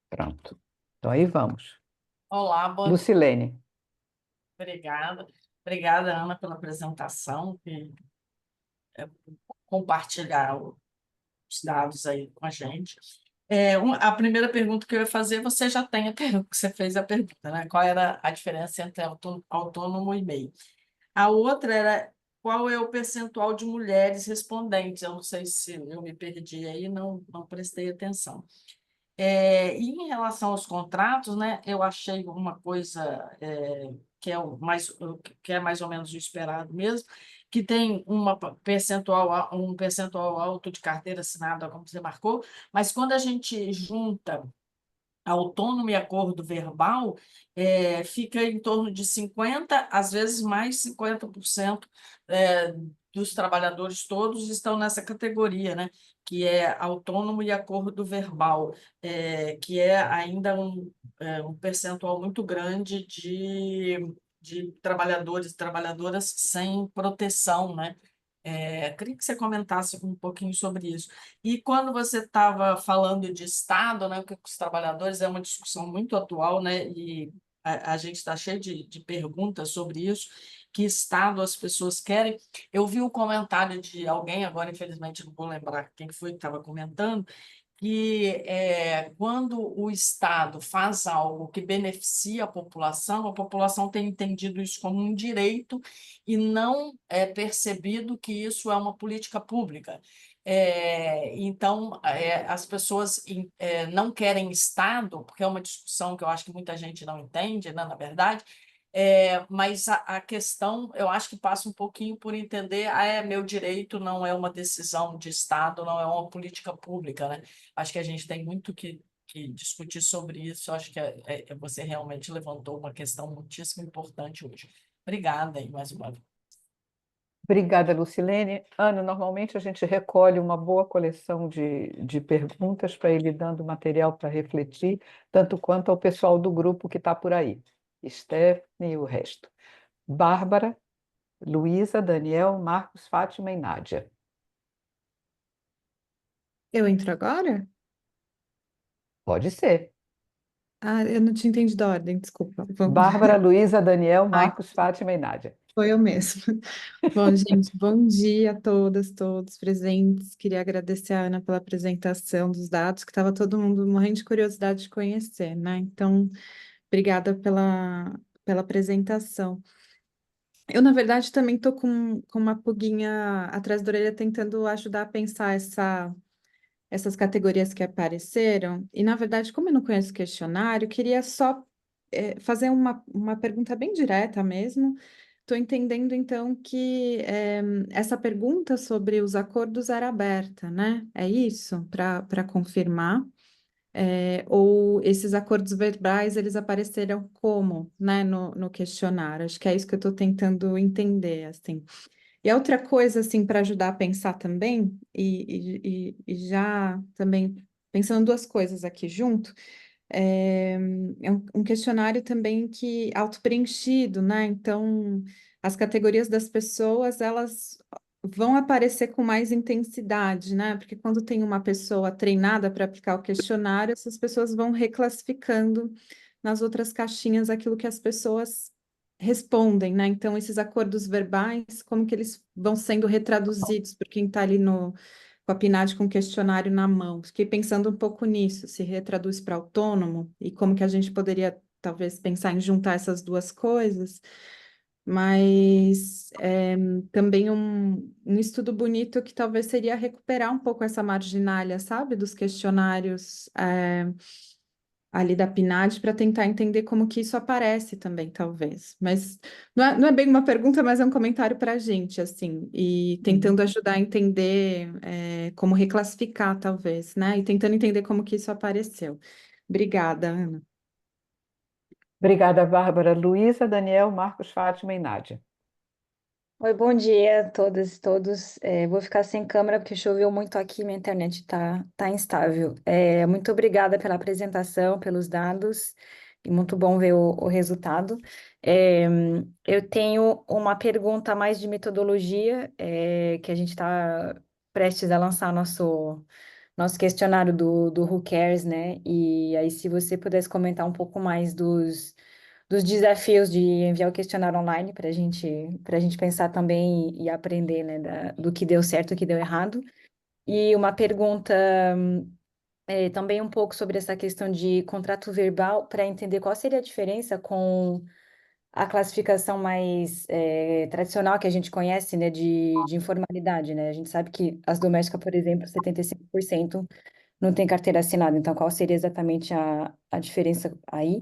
Pronto. Então aí vamos. Olá, bom dia. Lucilene. Obrigada. Obrigada, Ana, pela apresentação e compartilhar os dados aí com a gente. A primeira pergunta que eu ia fazer, você já tem a pergunta, você fez a pergunta, né? Qual era a diferença entre autônomo e MEI? A outra era qual é o percentual de mulheres respondentes? Eu não sei se eu me perdi aí, não prestei atenção. E em relação aos contratos, né, eu achei uma coisa que é mais ou menos o esperado mesmo, que tem um percentual alto de carteira assinada, como você marcou, mas quando a gente junta autônomo e acordo verbal, fica em torno de 50, às vezes mais 50% é, dos trabalhadores todos estão nessa categoria, né? Que é autônomo e acordo verbal, que é ainda um percentual muito grande de trabalhadores e trabalhadoras sem proteção, né? Queria que você comentasse um pouquinho sobre isso. E quando você estava falando de Estado, né, o que os trabalhadores é uma discussão muito atual, né, e a gente está cheio de perguntas sobre isso, que Estado as pessoas querem. Eu vi o comentário de alguém, agora infelizmente não vou lembrar quem foi que estava comentando, que quando o Estado faz algo que beneficia a população tem entendido isso como um direito e não é percebido que isso é uma política pública. Então, as pessoas não querem Estado, porque é uma discussão que eu acho que muita gente não entende, né, na verdade, mas a questão, eu acho que passa um pouquinho por entender, meu direito não é uma decisão de Estado, não é uma política pública, né? Acho que a gente tem muito que discutir sobre isso. Acho que você realmente levantou uma questão muitíssimo importante hoje. Obrigada aí mais uma vez. Obrigada, Lucilene. Ana, normalmente a gente recolhe uma boa coleção de perguntas para ir lhe dando material para refletir, tanto quanto ao pessoal do grupo que está por aí. Stephanie e o resto. Bárbara, Luísa, Daniel, Marcos, Fátima e Nádia. Eu entro agora? Pode ser. Ah, eu não tinha entendido a ordem, desculpa. Vamos. Bárbara, Luísa, Daniel, Ai, Marcos, Fátima e Nádia. Foi eu mesmo. Bom, gente, bom dia a todas, todos presentes. Queria agradecer a Ana pela apresentação dos dados, que estava todo mundo morrendo de curiosidade de conhecer, né? Então, obrigada pela apresentação. Eu, na verdade, também estou com uma pulguinha atrás da orelha tentando ajudar a pensar essas categorias que apareceram. E, na verdade, como eu não conheço o questionário, queria só fazer uma pergunta bem direta mesmo. Estou entendendo, então, que essa pergunta sobre os acordos era aberta, né? É isso? Para confirmar. Ou esses acordos verbais, eles apareceram como, né, no questionário? Acho que é isso que eu estou tentando entender, assim. E a outra coisa, assim, para ajudar a pensar também, e já também pensando duas coisas aqui junto, é um questionário também que auto-preenchido, né? Então, as categorias das pessoas, elas vão aparecer com mais intensidade, né? Porque quando tem uma pessoa treinada para aplicar o questionário, essas pessoas vão reclassificando nas outras caixinhas aquilo que as pessoas respondem, né? Então, esses acordos verbais, como que eles vão sendo retraduzidos por quem está ali no com a PNAD com o questionário na mão. Fiquei pensando um pouco nisso, se retraduz para autônomo e como que a gente poderia talvez pensar em juntar essas duas coisas, mas também um estudo bonito que talvez seria recuperar um pouco essa marginalia, sabe, dos questionários ali da PNAD para tentar entender como que isso aparece também, talvez. Mas não é bem uma pergunta, mas é um comentário para a gente, assim, e tentando ajudar a entender como reclassificar, talvez, né? E tentando entender como que isso apareceu. Obrigada, Ana. Obrigada, Bárbara. Luísa, Daniel, Marcos, Fátima e Nádia. Oi, bom dia a todas e todos. Vou ficar sem câmera porque choveu muito aqui, minha internet tá instável. Muito obrigada pela apresentação, pelos dados, e muito bom ver o resultado. É, eu tenho uma pergunta mais de metodologia, que a gente está prestes a lançar nosso questionário do Who Cares, né? E aí, se você pudesse comentar um pouco mais dos desafios de enviar o questionário online para a gente pensar também e aprender, né, do que deu certo e o que deu errado. E uma pergunta também um pouco sobre essa questão de contrato verbal, para entender qual seria a diferença com a classificação mais tradicional que a gente conhece, né, de informalidade, né? A gente sabe que as domésticas, por exemplo, 75% não tem carteira assinada, então qual seria exatamente a diferença aí?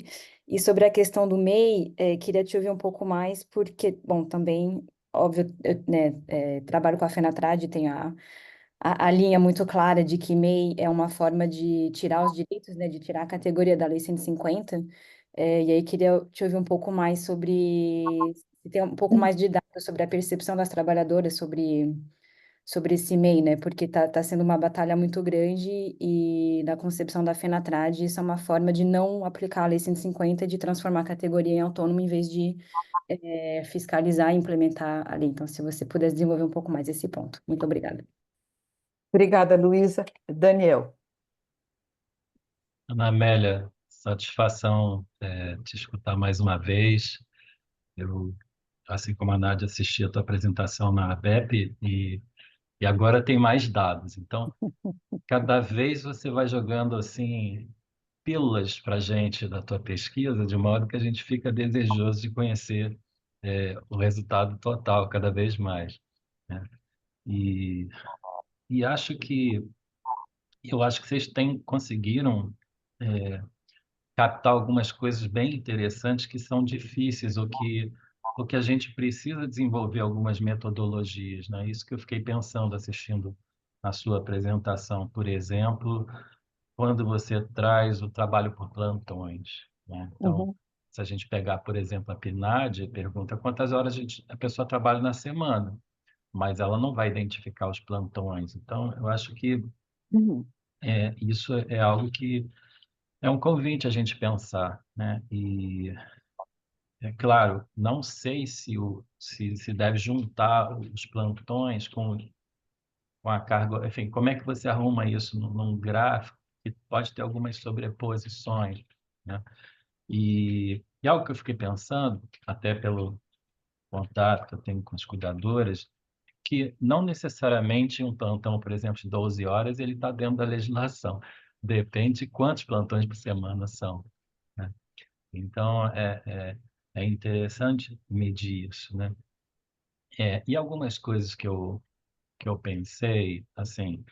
E sobre a questão do MEI, queria te ouvir um pouco mais, porque, bom, também, óbvio, eu, né, trabalho com a FENATRAD, tem a linha muito clara de que MEI é uma forma de tirar os direitos, né, de tirar a categoria da Lei 150, e aí queria te ouvir um pouco mais se tem um pouco mais de dados sobre a percepção das trabalhadoras sobre esse MEI, né? Porque tá sendo uma batalha muito grande e na concepção da FENATRAD isso é uma forma de não aplicar a Lei 150, de transformar a categoria em autônoma em vez de fiscalizar e implementar a lei. Então, se você pudesse desenvolver um pouco mais esse ponto. Muito obrigada. Obrigada, Luísa. Daniel. Ana Amélia, satisfação te escutar mais uma vez. Eu, assim como a Nádia, assisti a tua apresentação na ABEP e agora tem mais dados. Então, cada vez você vai jogando assim pílulas para a gente da tua pesquisa, de modo que a gente fica desejoso de conhecer o resultado total cada vez mais, né? E, e eu acho que vocês conseguiram captar algumas coisas bem interessantes que são difíceis, ou que a gente precisa desenvolver algumas metodologias, né? Isso que eu fiquei pensando assistindo a sua apresentação, por exemplo, quando você traz o trabalho por plantões, né? Então, Uhum. se a gente pegar, por exemplo, a PNAD, pergunta quantas horas a pessoa trabalha na semana, mas ela não vai identificar os plantões. Então, eu acho que Uhum. isso é algo que é um convite a gente pensar, né? E, é claro, não sei se deve juntar os plantões com a carga, enfim, como é que você arruma isso num gráfico que pode ter algumas sobreposições, né? E algo que eu fiquei pensando, até contato que eu tenho com as cuidadoras, que não necessariamente um plantão, por exemplo, de 12 horas, ele está dentro da legislação. Depende de quantos plantões por semana são, né? Então, é interessante medir isso, né? E algumas coisas que eu pensei, assim,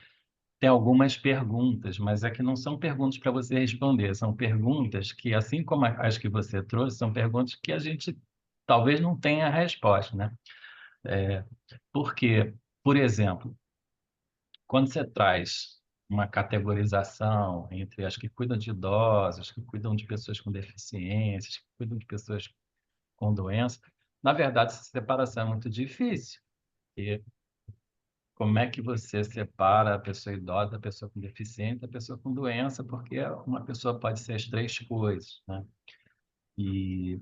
tem algumas perguntas, mas é que não são perguntas para você responder, são perguntas que, assim como as que você trouxe, são perguntas que a gente talvez não tenha a resposta, né? Porque, por exemplo, quando você traz uma categorização entre as que cuidam de idosos, que cuidam de pessoas com deficiências, que cuidam de pessoas com doença, na verdade, essa separação é muito difícil. E como é que você separa a pessoa idosa da pessoa com deficiência da pessoa com doença? Porque uma pessoa pode ser as três coisas, né? E,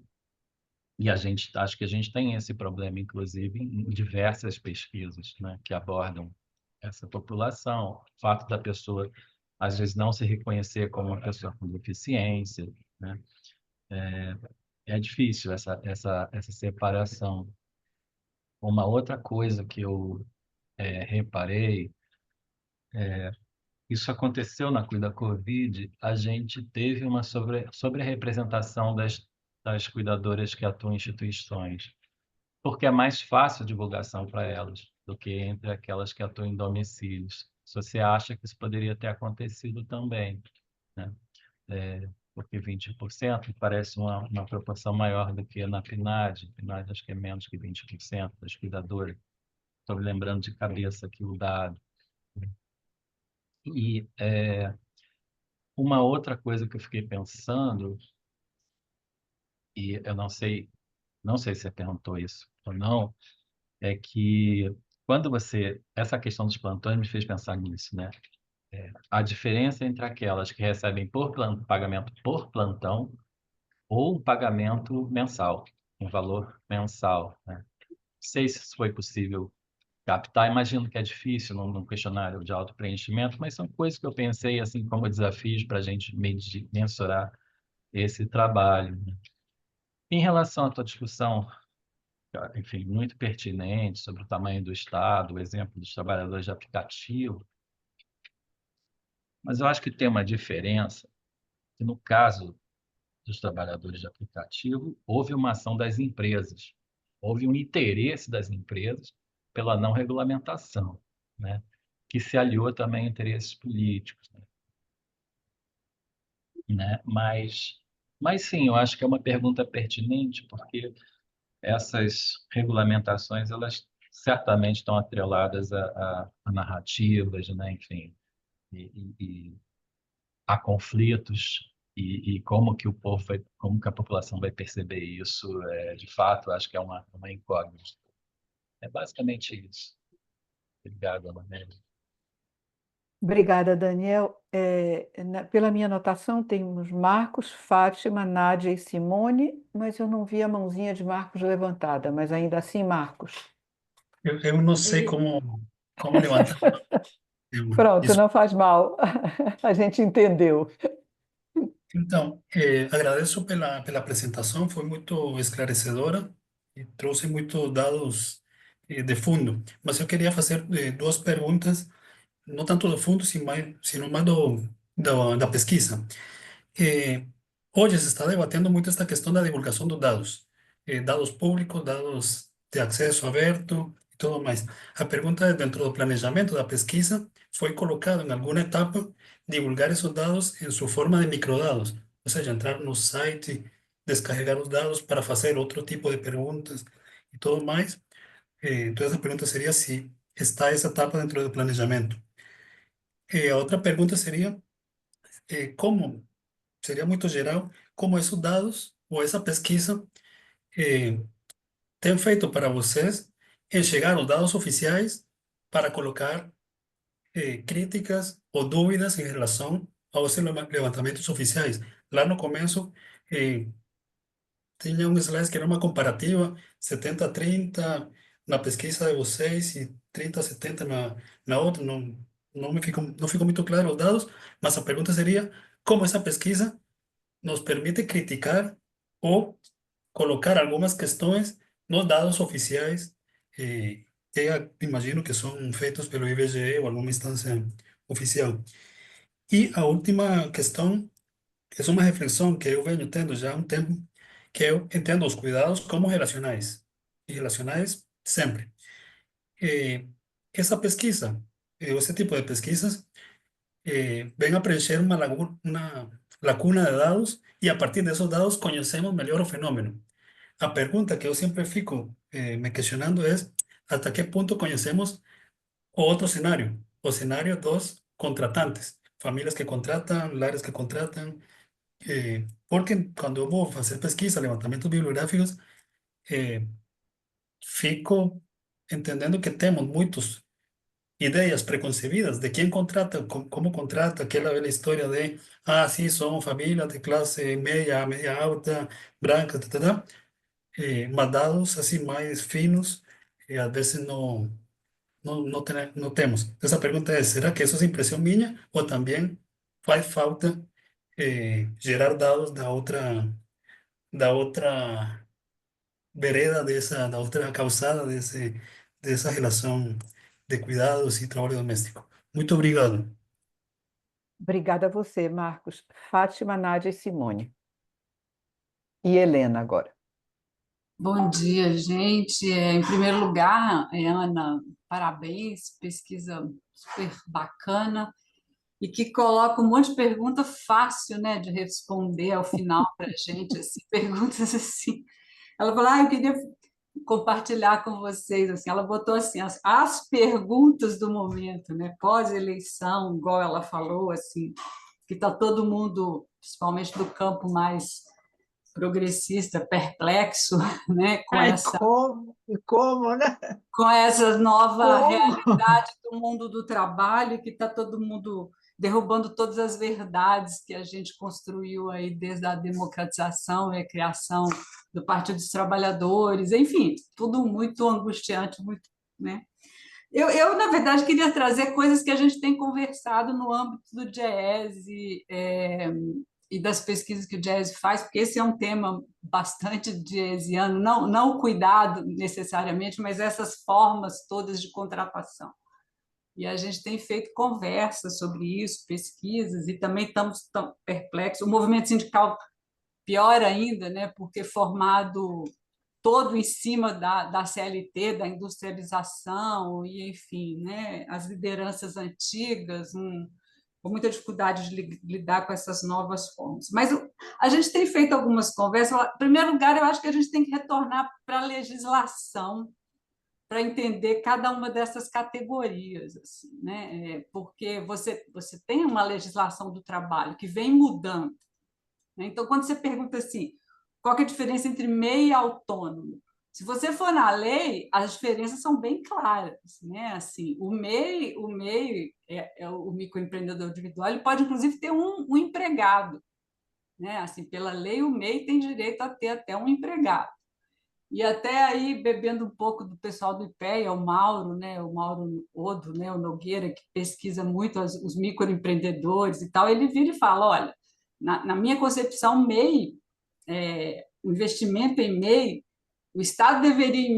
e acho que a gente tem esse problema, inclusive, em diversas pesquisas, né, que abordam essa população. O fato da pessoa, às vezes, não se reconhecer como uma pessoa com deficiência, né? É difícil essa separação. Uma outra coisa que eu reparei, isso aconteceu na Cuida Covid, a gente teve uma sobre-representação das cuidadoras que atuam em instituições, porque é mais fácil a divulgação para elas do que entre aquelas que atuam em domicílios. Se você acha que isso poderia ter acontecido também, né? Porque 20% parece uma proporção maior do que na PNAD. PNAD acho que é menos que 20% das cuidadoras. Estou me lembrando de cabeça aqui o dado. E uma outra coisa que eu fiquei pensando, e eu não sei se você perguntou isso ou não, é que essa questão dos plantões me fez pensar nisso, né? A diferença entre aquelas que recebem pagamento por plantão ou um pagamento mensal, um valor mensal, né? Não sei se isso foi possível captar, imagino que é difícil num questionário de autopreenchimento, mas são coisas que eu pensei assim como desafios para a gente mensurar esse trabalho, né? Em relação à tua discussão, enfim, muito pertinente sobre o tamanho do Estado, o exemplo dos trabalhadores de aplicativo, mas eu acho que tem uma diferença, que no caso dos trabalhadores de aplicativo, houve uma ação das empresas, houve um interesse das empresas pela não regulamentação, né? Que se aliou também a interesses políticos, né? Mas sim, eu acho que é uma pergunta pertinente, porque essas regulamentações, elas certamente estão atreladas a narrativas, né? Enfim, e a conflitos e como que o povo como que a população vai perceber isso, de fato, acho que é uma incógnita. É basicamente isso. Obrigado, Ana Amélia. Obrigada, Daniel. Pela minha anotação, temos Marcos, Fátima, Nádia e Simone, mas eu não vi a mãozinha de Marcos levantada, mas ainda assim, Marcos. Eu não sei como levantar. Pronto, não faz mal. A gente entendeu. Então, agradeço pela apresentação, foi muito esclarecedora e trouxe muitos dados de fundo. Mas eu queria fazer duas perguntas, não tanto do fundo, sino mais da pesquisa. Eh, Hoje se está debatendo muito esta questão da divulgação dos dados, dados públicos, dados de acesso aberto e tudo mais. A pergunta é, dentro do planejamento da pesquisa, foi colocado em alguma etapa divulgar esses dados em sua forma de microdados, ou seja, entrar no site, descarregar os dados para fazer outro tipo de perguntas e tudo mais. Então, essa pergunta seria se está essa etapa dentro do planejamento. A outra pergunta seria como seria muito geral, como esses dados ou essa pesquisa eh, tem feito para vocês enxergar os dados oficiais para colocar críticas ou dúvidas em relação aos levantamentos oficiais. Lá no começo, eh, tinha um slide que era uma comparativa 70-30 na pesquisa de vocês e 30-70 na outra. Não ficou muito claro os dados, mas a pergunta seria como essa pesquisa nos permite criticar ou colocar algumas questões nos dados oficiais, que imagino que são feitos pelo IBGE ou alguma instância oficial. E a última questão é uma reflexão que eu venho tendo já há um tempo, que eu entendo os cuidados como relacionais, e relacionais sempre. Eh, essa pesquisa, esse tipo de pesquisas, vem a preencher uma lacuna de dados e a partir desses dados conhecemos melhor o fenômeno. A pergunta que eu sempre fico me questionando é até que ponto conhecemos o outro cenário, o cenário dos contratantes, famílias que contratam, lares que contratam, porque quando eu vou fazer pesquisa, levantamentos bibliográficos, eh, fico entendendo que temos muitas ideias preconcebidas de quem contrata, como contrata, aquela velha história de, ah, sim, são famílias de classe média, média alta, branca, mas dados assim mais finos, às vezes não temos. Essa pergunta é, será que isso é impressão minha ou também faz falta gerar dados da outra vereda da outra calçada dessa relação de cuidados e trabalho doméstico? Muito obrigado. Obrigada a você, Marcos. Fátima, Nádia e Simone. E Helena agora. Bom dia, gente. Em primeiro lugar, Ana, parabéns, pesquisa super bacana e que coloca um monte de pergunta fácil, né, de responder ao final para a gente, assim, perguntas assim. Ela falou, eu queria compartilhar com vocês, assim, ela botou assim, as perguntas do momento, né, pós-eleição, igual ela falou, assim, que está todo mundo, principalmente do campo mais progressista, perplexo, né, Ai, como, né? com essa nova Como? realidade do mundo do trabalho, que está todo mundo derrubando todas as verdades que a gente construiu aí desde a democratização e a criação do Partido dos Trabalhadores, enfim, tudo muito angustiante, muito, né? Na verdade, queria trazer coisas que a gente tem conversado no âmbito do jazz e das pesquisas que o jazz faz, porque esse é um tema bastante jaziano, não o cuidado necessariamente, mas essas formas todas de contratação. E a gente tem feito conversas sobre isso, pesquisas, e também estamos tão perplexos. O movimento sindical, pior ainda, né, porque formado todo em cima da CLT, da industrialização, e, enfim, né, as lideranças antigas, com muita dificuldade de lidar com essas novas formas. Mas a gente tem feito algumas conversas. Em primeiro lugar, eu acho que a gente tem que retornar para a legislação para entender cada uma dessas categorias, assim, né? Porque você tem uma legislação do trabalho que vem mudando, né? Então, quando você pergunta assim, qual que é a diferença entre MEI e autônomo? Se você for na lei, as diferenças são bem claras, né? Assim, o MEI é o microempreendedor individual, ele pode inclusive ter um empregado, né? Assim, pela lei, o MEI tem direito a ter até um empregado. E até aí, bebendo um pouco do pessoal do IPEA, o Mauro, né? O Mauro Odo, né? O Nogueira, que pesquisa muito os microempreendedores e tal, ele vira e fala, olha, na minha concepção, MEI, o investimento em MEI, o Estado deveria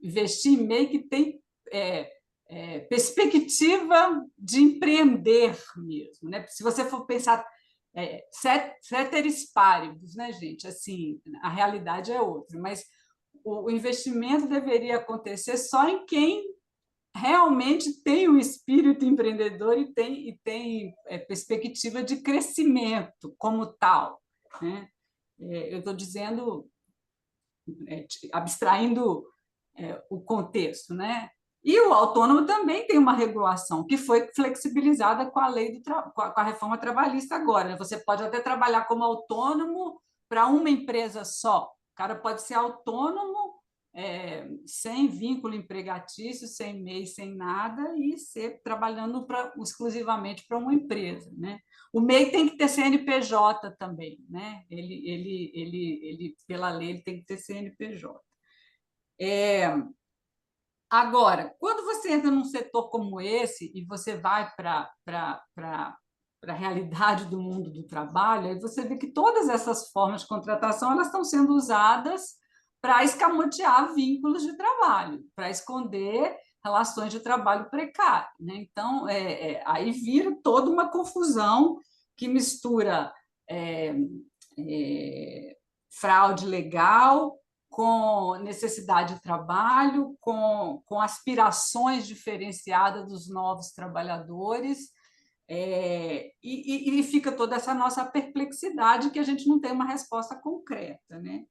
investir em MEI que tem perspectiva de empreender mesmo, né? Se você for pensar ceteris paribus, né, gente? Assim, a realidade é outra, mas o investimento deveria acontecer só em quem realmente tem o espírito empreendedor e tem perspectiva de crescimento como tal, né? Eu estou dizendo, abstraindo o contexto, né? E o autônomo também tem uma regulação que foi flexibilizada com a lei com a reforma trabalhista agora, né? Você pode até trabalhar como autônomo para uma empresa só. O cara pode ser autônomo sem vínculo empregatício, sem MEI, sem nada, e ser trabalhando exclusivamente para uma empresa, né? O MEI tem que ter CNPJ também, né? Ele pela lei, ele tem que ter CNPJ. Agora, quando você entra num setor como esse e você vai para a realidade do mundo do trabalho, aí você vê que todas essas formas de contratação elas estão sendo usadas para escamotear vínculos de trabalho, para esconder relações de trabalho precário, né? Então, aí vira toda uma confusão que mistura fraude legal com necessidade de trabalho, com aspirações diferenciadas dos novos trabalhadores, e fica toda essa nossa perplexidade que a gente não tem uma resposta concreta, né?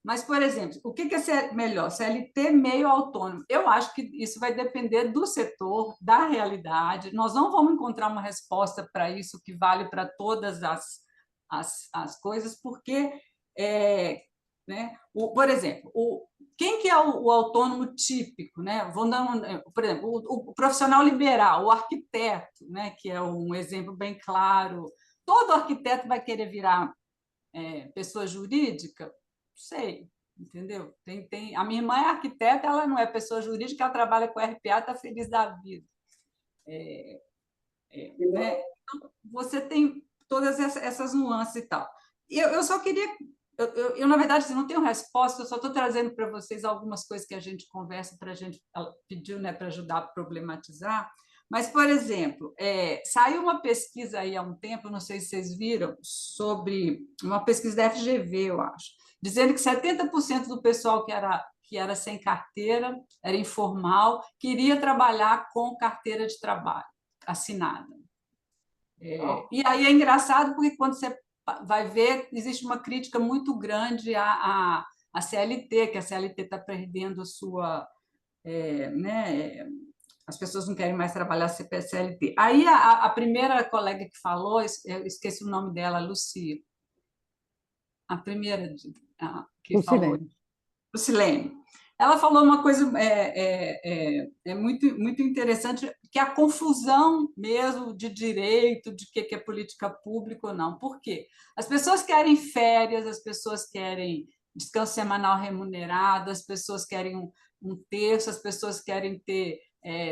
Mas, por exemplo, o que é melhor? CLT meio autônomo. Eu acho que isso vai depender do setor, da realidade. Nós não vamos encontrar uma resposta para isso que vale para todas as coisas, porque, né, por exemplo, quem que é o autônomo típico? Né? Vou dar por exemplo, o profissional liberal, o arquiteto, né, que é um exemplo bem claro. Todo arquiteto vai querer virar pessoa jurídica? Sei, entendeu? A minha irmã é arquiteta, ela não é pessoa jurídica, ela trabalha com RPA, está feliz da vida. Né? Então, você tem todas essas nuances e tal. Eu só queria... na verdade, não tenho resposta, eu só estou trazendo para vocês algumas coisas que a gente conversa, ela pediu, né, para ajudar a problematizar. Mas, por exemplo, saiu uma pesquisa aí há um tempo, não sei se vocês viram, sobre uma pesquisa da FGV, eu acho, dizendo que 70% do pessoal que era sem carteira, era informal, queria trabalhar com carteira de trabalho assinada. E aí é engraçado, porque quando você vai ver, existe uma crítica muito grande à CLT, que a CLT está perdendo a sua... né, as pessoas não querem mais trabalhar CLT. Aí a primeira colega que falou, eu esqueci o nome dela, Luci, a primeira que falou, Lucilene, ela falou uma coisa muito, muito interessante, que é a confusão mesmo de direito, de que é política pública ou não. Por quê? As pessoas querem férias, as pessoas querem descanso semanal remunerado, as pessoas querem um terço, as pessoas querem ter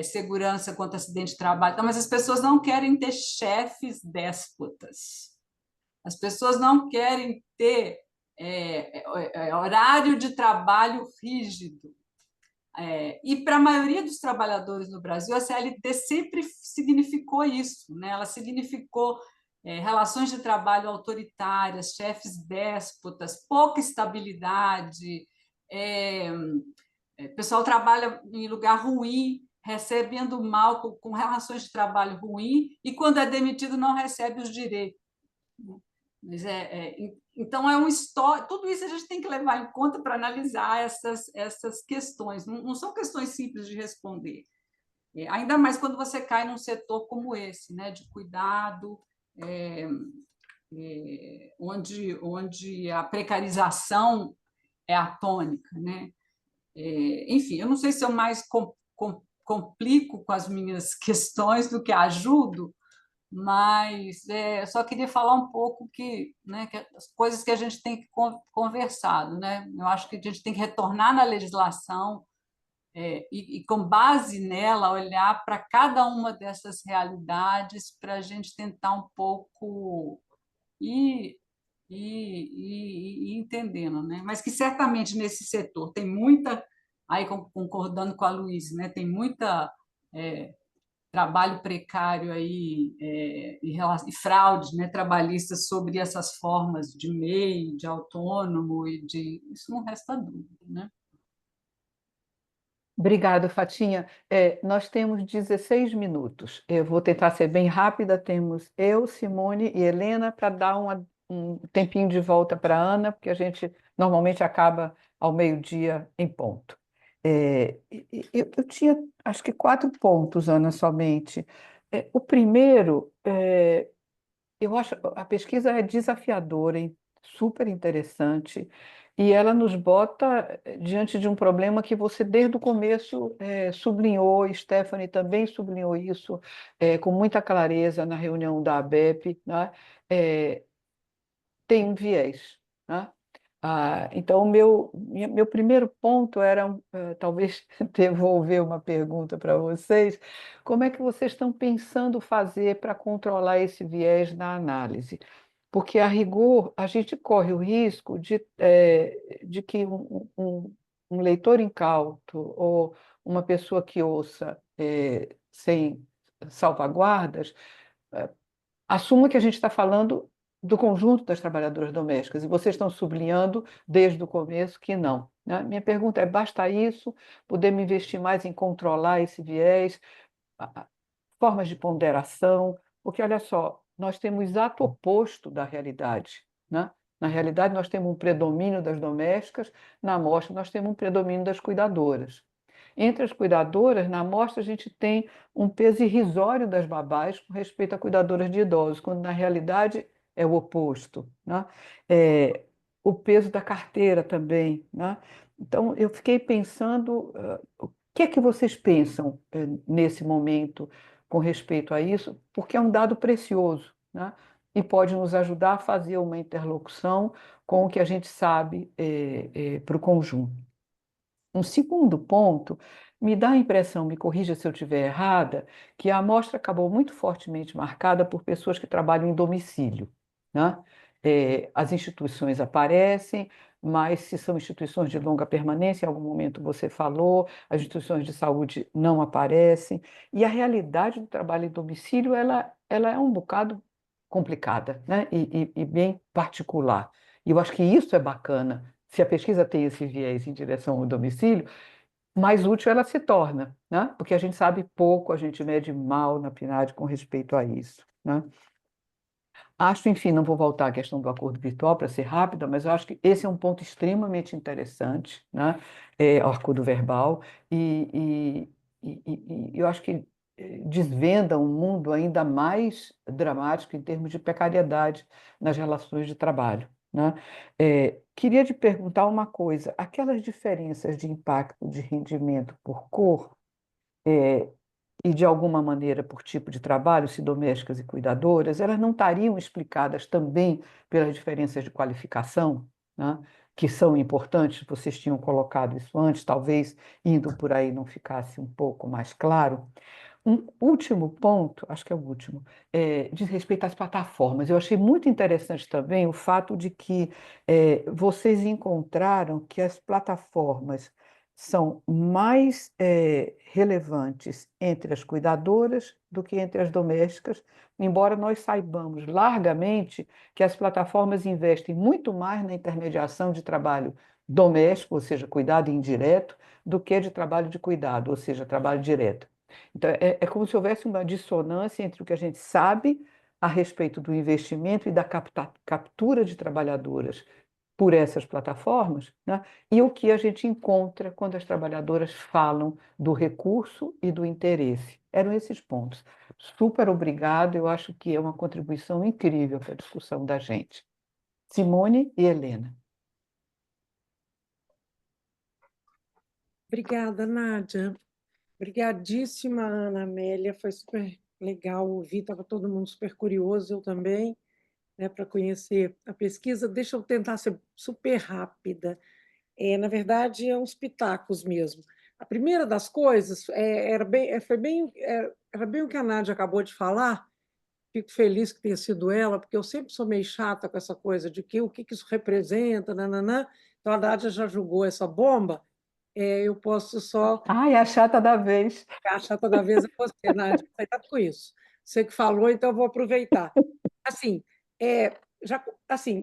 segurança contra acidente de trabalho, mas as pessoas não querem ter chefes déspotas. As pessoas não querem ter horário de trabalho rígido. E para a maioria dos trabalhadores no Brasil, a CLT sempre significou isso, né? Ela significou relações de trabalho autoritárias, chefes déspotas, pouca estabilidade, o pessoal trabalha em lugar ruim, recebendo mal, com relações de trabalho ruim, e quando é demitido não recebe os direitos. Mas então, tudo isso a gente tem que levar em conta para analisar essas questões. Não são questões simples de responder. Ainda mais quando você cai num setor como esse, né, de cuidado, onde a precarização é a tônica. Né? Enfim, eu não sei se eu mais complico com as minhas questões do que ajudo, mas eu só queria falar um pouco que as coisas que a gente tem conversado, né? Eu acho que a gente tem que retornar na legislação e com base nela, olhar para cada uma dessas realidades para a gente tentar um pouco ir entendendo, né? Mas que certamente nesse setor tem muita, aí concordando com a Luísa, né? Tem muita... trabalho precário aí, e fraude, né, trabalhista sobre essas formas de MEI, de autônomo, isso não resta dúvida. Né? Obrigada, Fatinha. Nós temos 16 minutos. Eu vou tentar ser bem rápida. Temos eu, Simone e Helena para dar um tempinho de volta para a Ana, porque a gente normalmente acaba ao meio-dia em ponto. Eu tinha, acho que 4 pontos, Ana, somente. O primeiro, eu acho a pesquisa é desafiadora, hein? Super interessante, e ela nos bota diante de um problema que você, desde o começo, sublinhou, e Stephanie também sublinhou isso com muita clareza na reunião da ABEP, né? Tem um viés, né? Então, meu primeiro ponto era, talvez, devolver uma pergunta para vocês. Como é que vocês estão pensando fazer para controlar esse viés na análise? porque, a rigor, a gente corre o risco de que um leitor incauto ou uma pessoa que ouça sem salvaguardas assuma que a gente está falando do conjunto das trabalhadoras domésticas, e vocês estão sublinhando desde o começo que não, né? Minha pergunta é: basta isso? Podemos investir mais em controlar esse viés, formas de ponderação? Porque, olha só, nós temos o exato oposto da realidade, né? Na realidade, nós temos um predomínio das domésticas, na amostra, nós temos um predomínio das cuidadoras. Entre as cuidadoras, na amostra, a gente tem um peso irrisório das babás com respeito a cuidadoras de idosos, quando na realidade é o oposto, né? O peso da carteira também, né? Então, eu fiquei pensando, o que é que vocês pensam nesse momento com respeito a isso? Porque é um dado precioso, né? E pode nos ajudar a fazer uma interlocução com o que a gente sabe para o conjunto. Um segundo ponto, me dá a impressão, me corrija se eu estiver errada, que a amostra acabou muito fortemente marcada por pessoas que trabalham em domicílio, né? As instituições aparecem, mas se são instituições de longa permanência, em algum momento você falou, as instituições de saúde não aparecem, e a realidade do trabalho em domicílio, ela é um bocado complicada, né? E bem particular. E eu acho que isso é bacana. Se a pesquisa tem esse viés em direção ao domicílio, mais útil ela se torna, né? Porque a gente sabe pouco, a gente mede mal na PNAD com respeito a isso, né? Acho, enfim, não vou voltar à questão do acordo virtual para ser rápida, mas eu acho que esse é um ponto extremamente interessante, né? O acordo verbal, e eu acho que desvenda um mundo ainda mais dramático em termos de precariedade nas relações de trabalho, né? Queria te perguntar uma coisa: aquelas diferenças de impacto de rendimento por cor, e de alguma maneira por tipo de trabalho, se domésticas e cuidadoras, elas não estariam explicadas também pelas diferenças de qualificação, né? Que são importantes? Vocês tinham colocado isso antes, talvez indo por aí não ficasse um pouco mais claro. Um último ponto, acho que é o último, diz respeito às plataformas. Eu achei muito interessante também o fato de que vocês encontraram que as plataformas são mais relevantes entre as cuidadoras do que entre as domésticas, embora nós saibamos largamente que as plataformas investem muito mais na intermediação de trabalho doméstico, ou seja, cuidado indireto, do que de trabalho de cuidado, ou seja, trabalho direto. Então, é como se houvesse uma dissonância entre o que a gente sabe a respeito do investimento e da captura de trabalhadoras por essas plataformas, né? E o que a gente encontra quando as trabalhadoras falam do recurso e do interesse. Eram esses pontos. Super obrigado, eu acho que é uma contribuição incrível para a discussão da gente. Simone e Helena. Obrigada, Nádia. Obrigadíssima, Ana Amélia. Foi super legal ouvir, estava todo mundo super curioso, eu também, né, para conhecer a pesquisa. Deixa eu tentar ser super rápida. Na verdade, é uns pitacos mesmo. A primeira das coisas era bem o que a Nádia acabou de falar. Fico feliz que tenha sido ela, porque eu sempre sou meio chata com essa coisa de o que isso representa, nananã. Então, a Nádia já julgou essa bomba. Eu posso só... Ai, a chata da vez. A chata da vez é você, Nádia. Cuidado com isso. Você que falou, então eu vou aproveitar. Assim,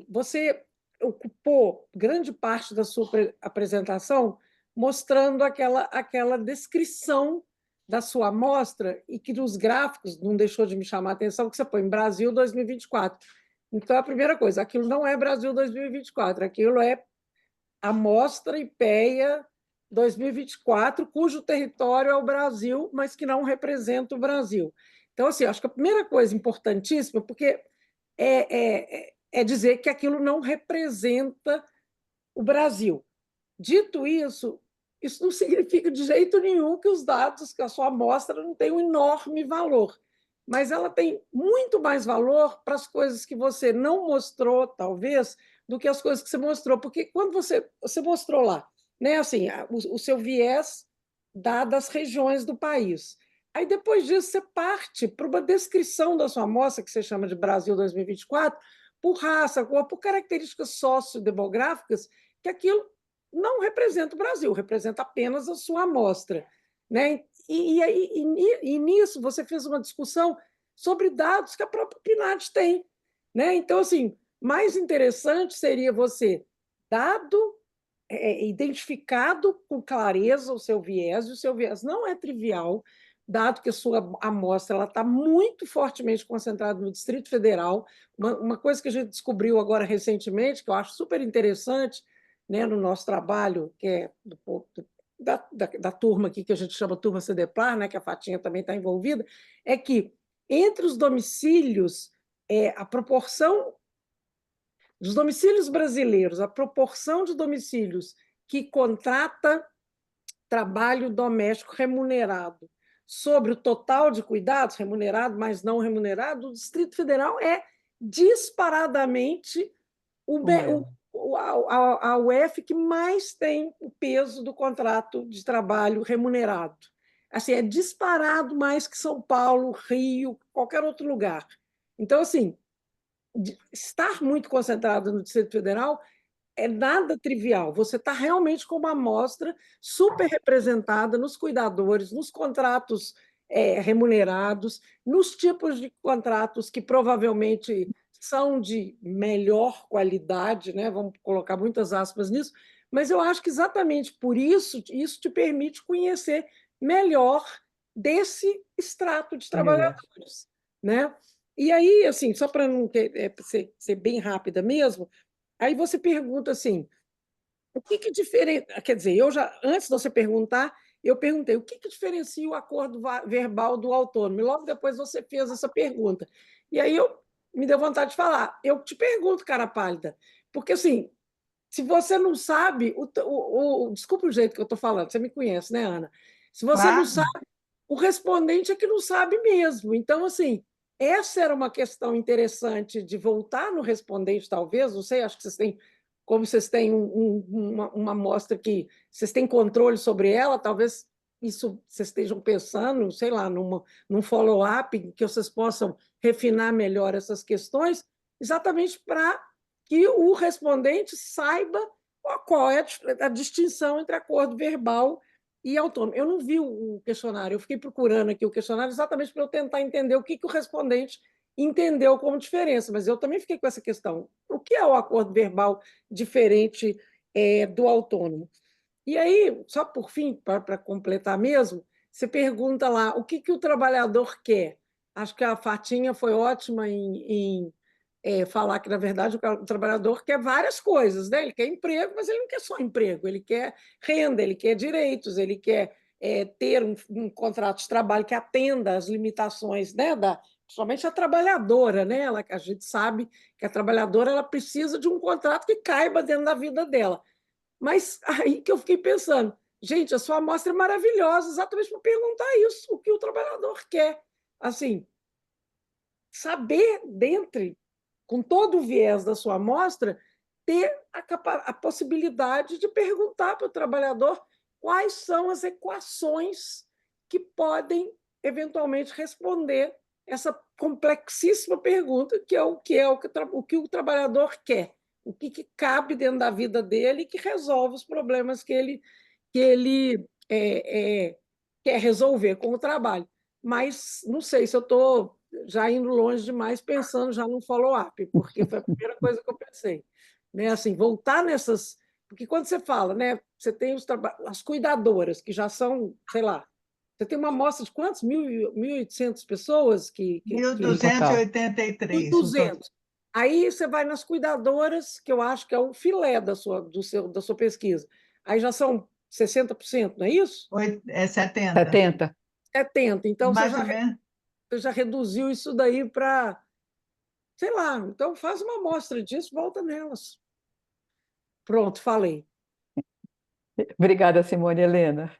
você ocupou grande parte da sua apresentação mostrando aquela descrição da sua amostra, e que nos gráficos não deixou de me chamar a atenção, que você põe Brasil 2024. Então, a primeira coisa, aquilo não é Brasil 2024, aquilo é Amostra IPEA 2024, cujo território é o Brasil, mas que não representa o Brasil. Então, assim, acho que a primeira coisa importantíssima, porque é dizer que aquilo não representa o Brasil. Dito isso, isso não significa de jeito nenhum que os dados, que a sua amostra não tem um enorme valor, mas ela tem muito mais valor para as coisas que você não mostrou, talvez, do que as coisas que você mostrou, porque quando você mostrou lá, né, assim, o seu viés dadas as regiões do país. Aí, depois disso, você parte para uma descrição da sua amostra, que você chama de Brasil 2024, por raça, ou por características sociodemográficas, que aquilo não representa o Brasil, representa apenas a sua amostra, né? E nisso você fez uma discussão sobre dados que a própria PNAD tem, né? Então, assim, mais interessante seria você, identificado com clareza o seu viés, e o seu viés não é trivial, dado que a sua amostra está muito fortemente concentrada no Distrito Federal. Uma coisa que a gente descobriu agora recentemente, que eu acho super interessante, né, no nosso trabalho, que é da turma aqui, que a gente chama Turma CDPLAR, né, que a Fatinha também está envolvida, é que entre os domicílios, a proporção dos domicílios brasileiros, a proporção de domicílios que contrata trabalho doméstico remunerado sobre o total de cuidados, remunerado, mas não remunerado, o Distrito Federal é disparadamente a UF que mais tem o peso do contrato de trabalho remunerado. Assim, é disparado mais que São Paulo, Rio, qualquer outro lugar. Então, assim, estar muito concentrado no Distrito Federal é nada trivial. Você está realmente com uma amostra super representada nos cuidadores, nos contratos remunerados, nos tipos de contratos que provavelmente são de melhor qualidade, né? Vamos colocar muitas aspas nisso, mas eu acho que exatamente por isso, isso te permite conhecer melhor desse extrato de trabalhadores, né? E aí, assim, só para não ser bem rápida mesmo, aí você pergunta assim, o que diferencia... Quer dizer, antes de você perguntar, eu perguntei o que diferencia o acordo verbal do autônomo? E logo depois você fez essa pergunta. E aí me deu vontade de falar. Eu te pergunto, cara pálida, porque assim, se você não sabe, desculpa o jeito que eu estou falando, você me conhece, né, Ana? Se você não sabe, o respondente é que não sabe mesmo. Então, assim, essa era uma questão interessante de voltar no respondente, talvez, não sei, acho que vocês têm uma amostra que vocês têm controle sobre ela, talvez isso vocês estejam pensando, sei lá, num follow-up que vocês possam refinar melhor essas questões, exatamente para que o respondente saiba qual é a distinção entre acordo verbal e autônomo. Eu não vi o questionário, eu fiquei procurando aqui o questionário exatamente para eu tentar entender o que o respondente entendeu como diferença, mas eu também fiquei com essa questão. O que é o acordo verbal diferente do autônomo? E aí, só por fim, para completar mesmo, você pergunta lá o que o trabalhador quer. Acho que a Fatinha foi ótima em falar que, na verdade, o trabalhador quer várias coisas, né? Ele quer emprego, mas ele não quer só emprego, ele quer renda, ele quer direitos, ele quer ter um contrato de trabalho que atenda às limitações, né, principalmente a trabalhadora, né? A gente sabe que a trabalhadora ela precisa de um contrato que caiba dentro da vida dela. Mas aí que eu fiquei pensando, gente, a sua amostra é maravilhosa, exatamente para perguntar isso, o que o trabalhador quer. Assim, saber com todo o viés da sua amostra, ter a possibilidade de perguntar para o trabalhador quais são as equações que podem, eventualmente, responder essa complexíssima pergunta, que é o que o trabalhador quer, o que cabe dentro da vida dele e que resolve os problemas que ele quer resolver com o trabalho. Mas não sei se eu estou já indo longe demais, pensando já no follow-up, porque foi a primeira coisa que eu pensei. Né? Assim, voltar nessas... Porque quando você fala, né, você tem as cuidadoras, que já são, sei lá, você tem uma amostra de quantos? 1.800 pessoas? 1.283. 1.200. Aí você vai nas cuidadoras, que eu acho que é o filé da sua pesquisa. Aí já são 60%, não é isso? É 70%. 70%. 70%. Então, mais ou menos. Você já reduziu isso daí para, sei lá, então faz uma amostra disso, volta nelas. Pronto, falei. Obrigada, Simone Helena.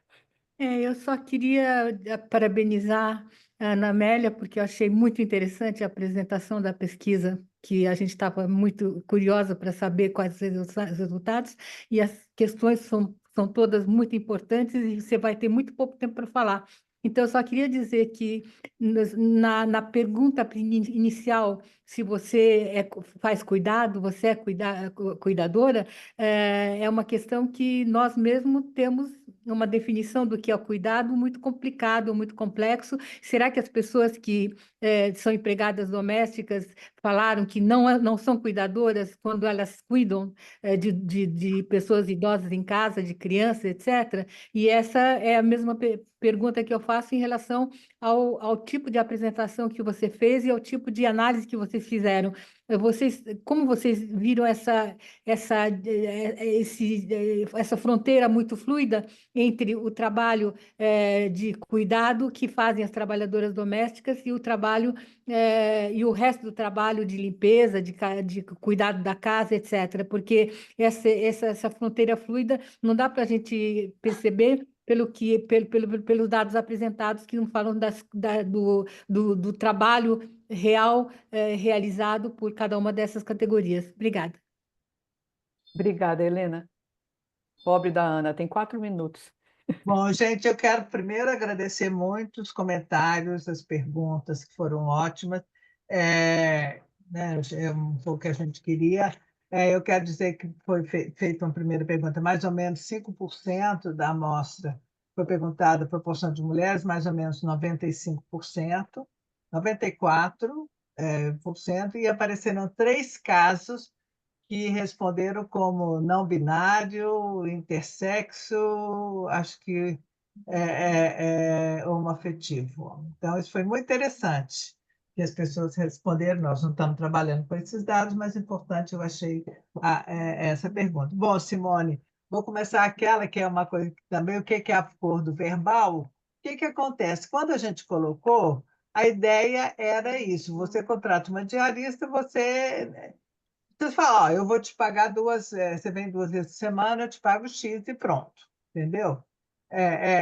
Eu só queria parabenizar a Ana Amélia, porque eu achei muito interessante a apresentação da pesquisa, que a gente estava muito curiosa para saber quais os resultados, e as questões são todas muito importantes e você vai ter muito pouco tempo para falar. Então, eu só queria dizer que na pergunta inicial se você faz cuidado, você é cuidadora, é uma questão que nós mesmos temos uma definição do que é o cuidado muito complicado, muito complexo. Será que as pessoas que são empregadas domésticas falaram que não são cuidadoras quando elas cuidam de pessoas idosas em casa, de crianças, etc.? E essa é a mesma pergunta que eu faço em relação ao tipo de apresentação que você fez e ao tipo de análise que vocês fizeram. Como vocês viram essa fronteira muito fluida entre o trabalho de cuidado que fazem as trabalhadoras domésticas e o trabalho e o resto do trabalho de limpeza, de cuidado da casa, etc. Porque essa fronteira fluida não dá para a gente perceber pelos dados apresentados que não falam do trabalho real realizado por cada uma dessas categorias. Obrigada. Obrigada, Helena. Pobre da Ana, tem 4 minutos. Bom, gente, eu quero primeiro agradecer muito os comentários, as perguntas que foram ótimas. Né, é um pouco o que a gente queria. Eu quero dizer que foi feita uma primeira pergunta, mais ou menos 5% da amostra foi perguntada a proporção de mulheres, mais ou menos 95%, 94%, e apareceram 3 casos que responderam como não binário, intersexo, acho que homoafetivo. Então, isso foi muito interessante, que as pessoas responderam. Nós não estamos trabalhando com esses dados, mas importante eu achei essa pergunta. Bom, Simone, vou começar aquela que é uma coisa que também, o que é acordo verbal? O que acontece? Quando a gente colocou, a ideia era isso, você contrata uma diarista, você fala, ó, eu vou te pagar você vem 2 vezes por semana, eu te pago X e pronto, entendeu?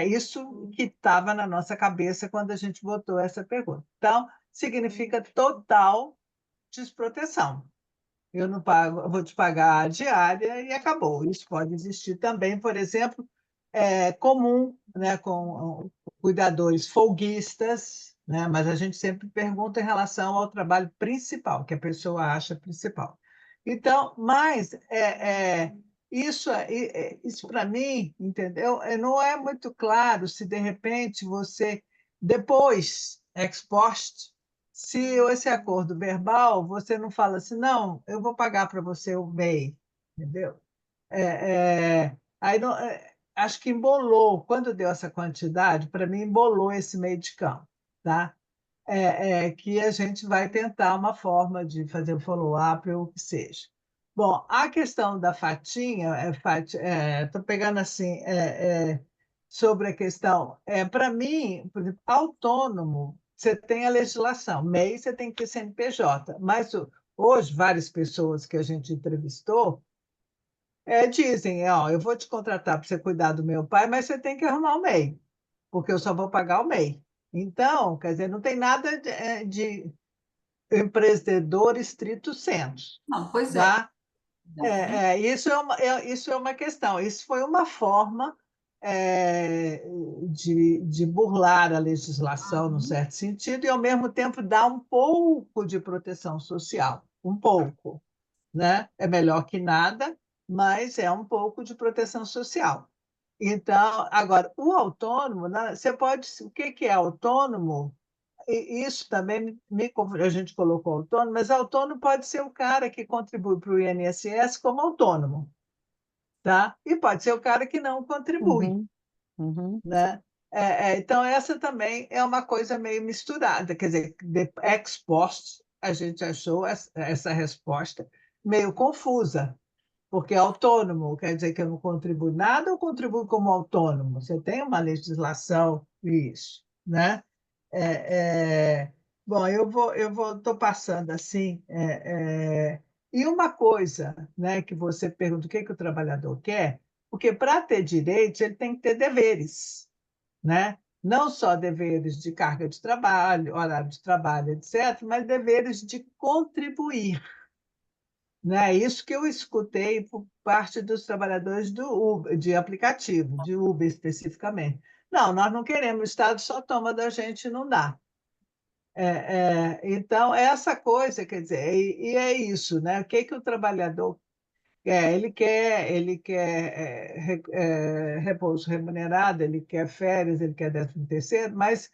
Isso que estava na nossa cabeça quando a gente botou essa pergunta. Então, significa total desproteção. Eu não pago, eu vou te pagar a diária e acabou. Isso pode existir também, por exemplo, comum, né, com cuidadores folguistas, né, mas a gente sempre pergunta em relação ao trabalho principal, que a pessoa acha principal. Então, mas isso para mim, entendeu? Não é muito claro se de repente você depois ex post, se esse acordo verbal você não fala assim, não, eu vou pagar para você o MEI, entendeu? Aí acho que embolou, quando deu essa quantidade, para mim embolou esse meio de campo, tá? Que a gente vai tentar uma forma de fazer o follow-up ou o que seja. Bom, a questão da fatinha, estou pegando assim, sobre a questão, para mim, por exemplo, autônomo, você tem a legislação, MEI você tem que ter CNPJ, mas hoje várias pessoas que a gente entrevistou dizem, ó, eu vou te contratar para você cuidar do meu pai, mas você tem que arrumar o MEI, porque eu só vou pagar o MEI. Então, quer dizer, não tem nada de empreendedor estrito sensu, Não, pois é. tá? Isso é uma questão. Isso foi uma forma de burlar a legislação, num certo sentido, e, ao mesmo tempo, dar um pouco de proteção social. Um pouco, né? É melhor que nada, mas é um pouco de proteção social. Então, agora, o autônomo, né, você pode. O que é autônomo? Isso também a gente colocou autônomo, mas autônomo pode ser o cara que contribui para o INSS como autônomo, tá? E pode ser o cara que não contribui, né? Então, essa também é uma coisa meio misturada, quer dizer, de ex post, a gente achou essa resposta meio confusa, porque autônomo quer dizer que eu não contribuo nada ou contribuo como autônomo? Você tem uma legislação isso, né? Bom, estou passando assim. E uma coisa, né, que você pergunta o que o trabalhador quer, porque para ter direitos ele tem que ter deveres, né? Não só deveres de carga de trabalho, horário de trabalho, etc., mas deveres de contribuir, né? Isso que eu escutei por parte dos trabalhadores do Uber, de aplicativo, de Uber especificamente. Não, nós não queremos, o Estado só toma da gente, não dá. Então, essa coisa, quer dizer, e é isso, né? O que o trabalhador quer? Ele quer repouso remunerado, ele quer férias, ele quer 13º, mas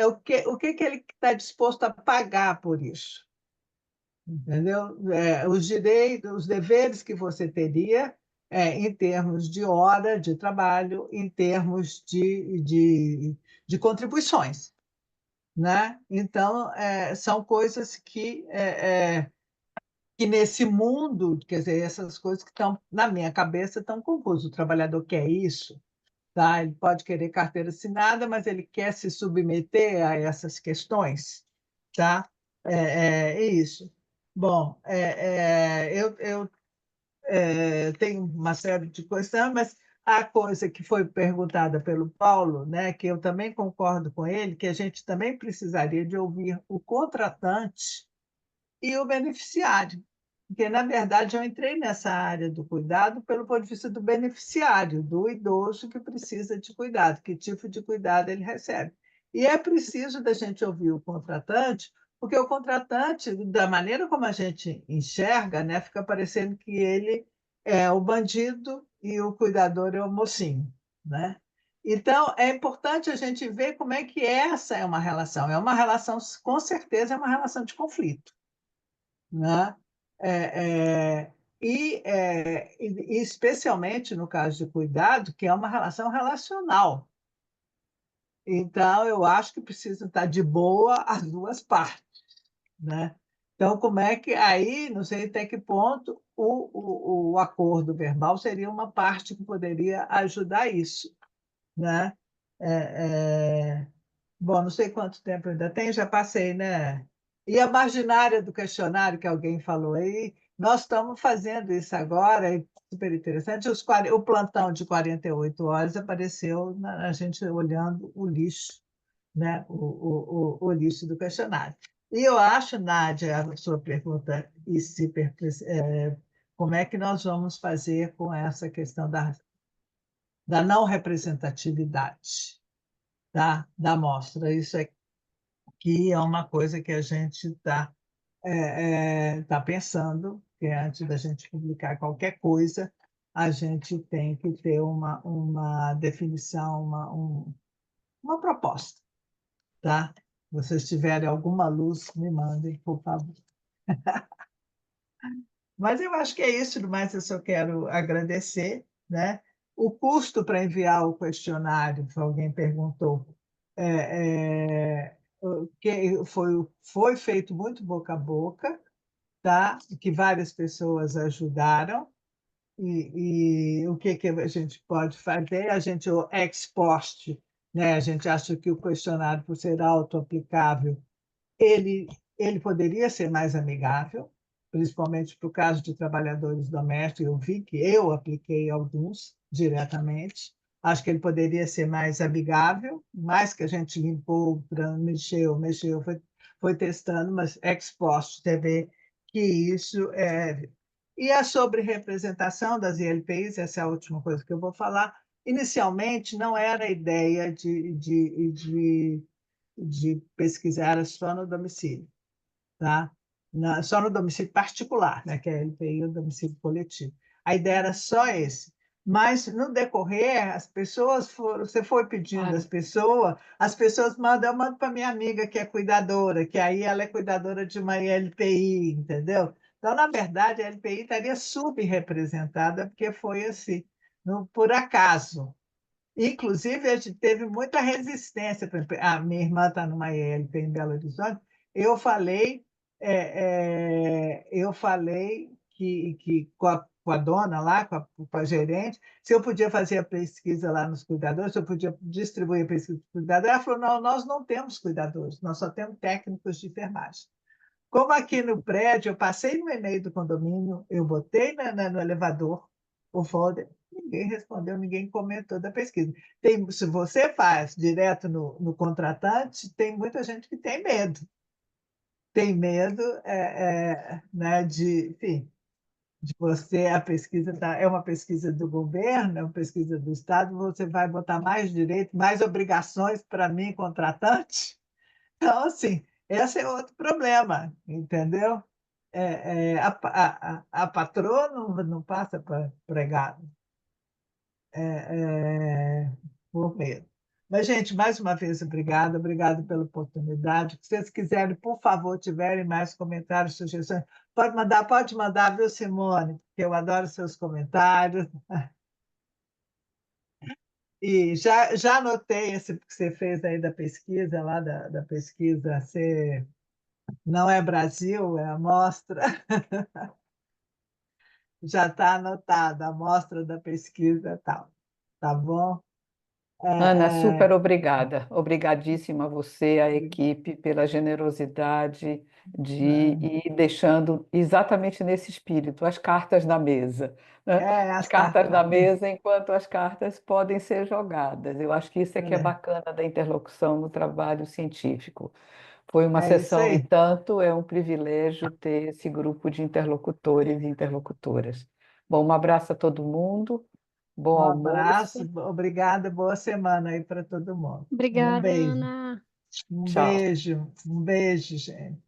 o que ele está disposto a pagar por isso? Entendeu? Os direitos, os deveres que você teria em termos de hora de trabalho, em termos de contribuições, né? Então, são coisas que nesse mundo, quer dizer, essas coisas que estão na minha cabeça estão confusas. O trabalhador quer isso, tá? Ele pode querer carteira assinada, mas ele quer se submeter a essas questões, tá? É isso. Bom, eu tenho uma série de questões, mas a coisa que foi perguntada pelo Paulo, né, que eu também concordo com ele, que a gente também precisaria de ouvir o contratante e o beneficiário. Porque, na verdade, eu entrei nessa área do cuidado pelo ponto de vista do beneficiário, do idoso que precisa de cuidado, que tipo de cuidado ele recebe. E é preciso da gente ouvir o contratante, porque o contratante, da maneira como a gente enxerga, né, fica parecendo que ele é o bandido e o cuidador é o mocinho, né? Então, é importante a gente ver como é que essa é uma relação. É uma relação, com certeza, é uma relação de conflito, né? É, é, e especialmente no caso de cuidado, que é uma relação relacional. Então, eu acho que precisa estar de boa as duas partes, né? Então, como é que aí, não sei até que ponto o acordo verbal seria uma parte que poderia ajudar isso, né? É, é, Bom, não sei quanto tempo ainda tem, já passei, né? E a marginária do questionário que alguém falou aí, nós estamos fazendo isso agora, é super interessante. O plantão de 48 horas apareceu a gente olhando o lixo, né? O lixo do questionário. E eu acho, Nádia, a sua pergunta, como é que nós vamos fazer com essa questão da não representatividade da amostra? Isso é que é uma coisa que a gente tá pensando, que antes da gente publicar qualquer coisa, a gente tem que ter uma definição, uma proposta, tá? Se vocês tiverem alguma luz, me mandem, por favor. Mas eu acho que é isso, no mais eu só quero agradecer, né? O custo para enviar o questionário, se alguém perguntou, que foi feito muito boca a boca, tá? Que várias pessoas ajudaram. E o que a gente pode fazer? A gente, o ex post, né? A gente acha que o questionário, por ser auto-aplicável, ele, ele poderia ser mais amigável, principalmente para o caso de trabalhadores domésticos. Eu vi que eu apliquei alguns diretamente. Acho que ele poderia ser mais amigável, mais que a gente limpou, mexeu, foi testando, mas ex post TV, que isso é. E a sobre representação das ILPIs, essa é a última coisa que eu vou falar. Inicialmente, não era a ideia de pesquisar só no domicílio, tá? Só no domicílio particular, né? Que é a LPI, o domicílio coletivo. A ideia era só esse. Mas, no decorrer, você foi pedindo as pessoas mandam, eu mando para minha amiga que é cuidadora, que aí ela é cuidadora de uma LPI, entendeu? Então, na verdade, a LPI estaria subrepresentada, porque foi assim, por acaso. Inclusive, a gente teve muita resistência. Por exemplo, a minha irmã está numa IELP em Belo Horizonte. Eu falei, que com a dona lá, com a gerente, se eu podia fazer a pesquisa lá nos cuidadores, se eu podia distribuir a pesquisa dos cuidadores. Ela falou: não, nós não temos cuidadores, nós só temos técnicos de enfermagem. Como aqui no prédio, eu passei no e-mail do condomínio, eu botei no elevador o folder, ninguém respondeu, ninguém comentou da pesquisa. Se você faz direto no contratante, tem muita gente que tem medo. Tem medo, né, enfim, de você, a pesquisa é uma pesquisa do governo, é uma pesquisa do Estado, você vai botar mais direito, mais obrigações para mim, contratante? Então, assim, Esse é outro problema, entendeu? A patroa não passa para empregado, por medo. Mas, gente, mais uma vez, obrigado pela oportunidade. Se vocês quiserem, por favor, tiverem mais comentários, sugestões, pode mandar, viu, Simone? Porque eu adoro seus comentários. E já anotei esse que você fez aí da pesquisa, lá da pesquisa ser, não é Brasil, é amostra. Já está anotada, a amostra da pesquisa e tal. Tá bom? Ana, É, super é, obrigada. Obrigadíssima a você, a equipe, pela generosidade de ir deixando exatamente nesse espírito as cartas na mesa, né? As as cartas cartas na lá. mesa enquanto as cartas podem ser jogadas. Eu acho que isso é que é É, bacana da interlocução no trabalho científico. Foi uma é isso sessão e aí. tanto, é um privilégio ter esse grupo de interlocutores e interlocutoras. Bom, um abraço a todo mundo, bom Um almoço, abraço, obrigada, boa semana aí para todo mundo. Um Obrigada, beijo, Ana. um tchau. beijo, um beijo, gente.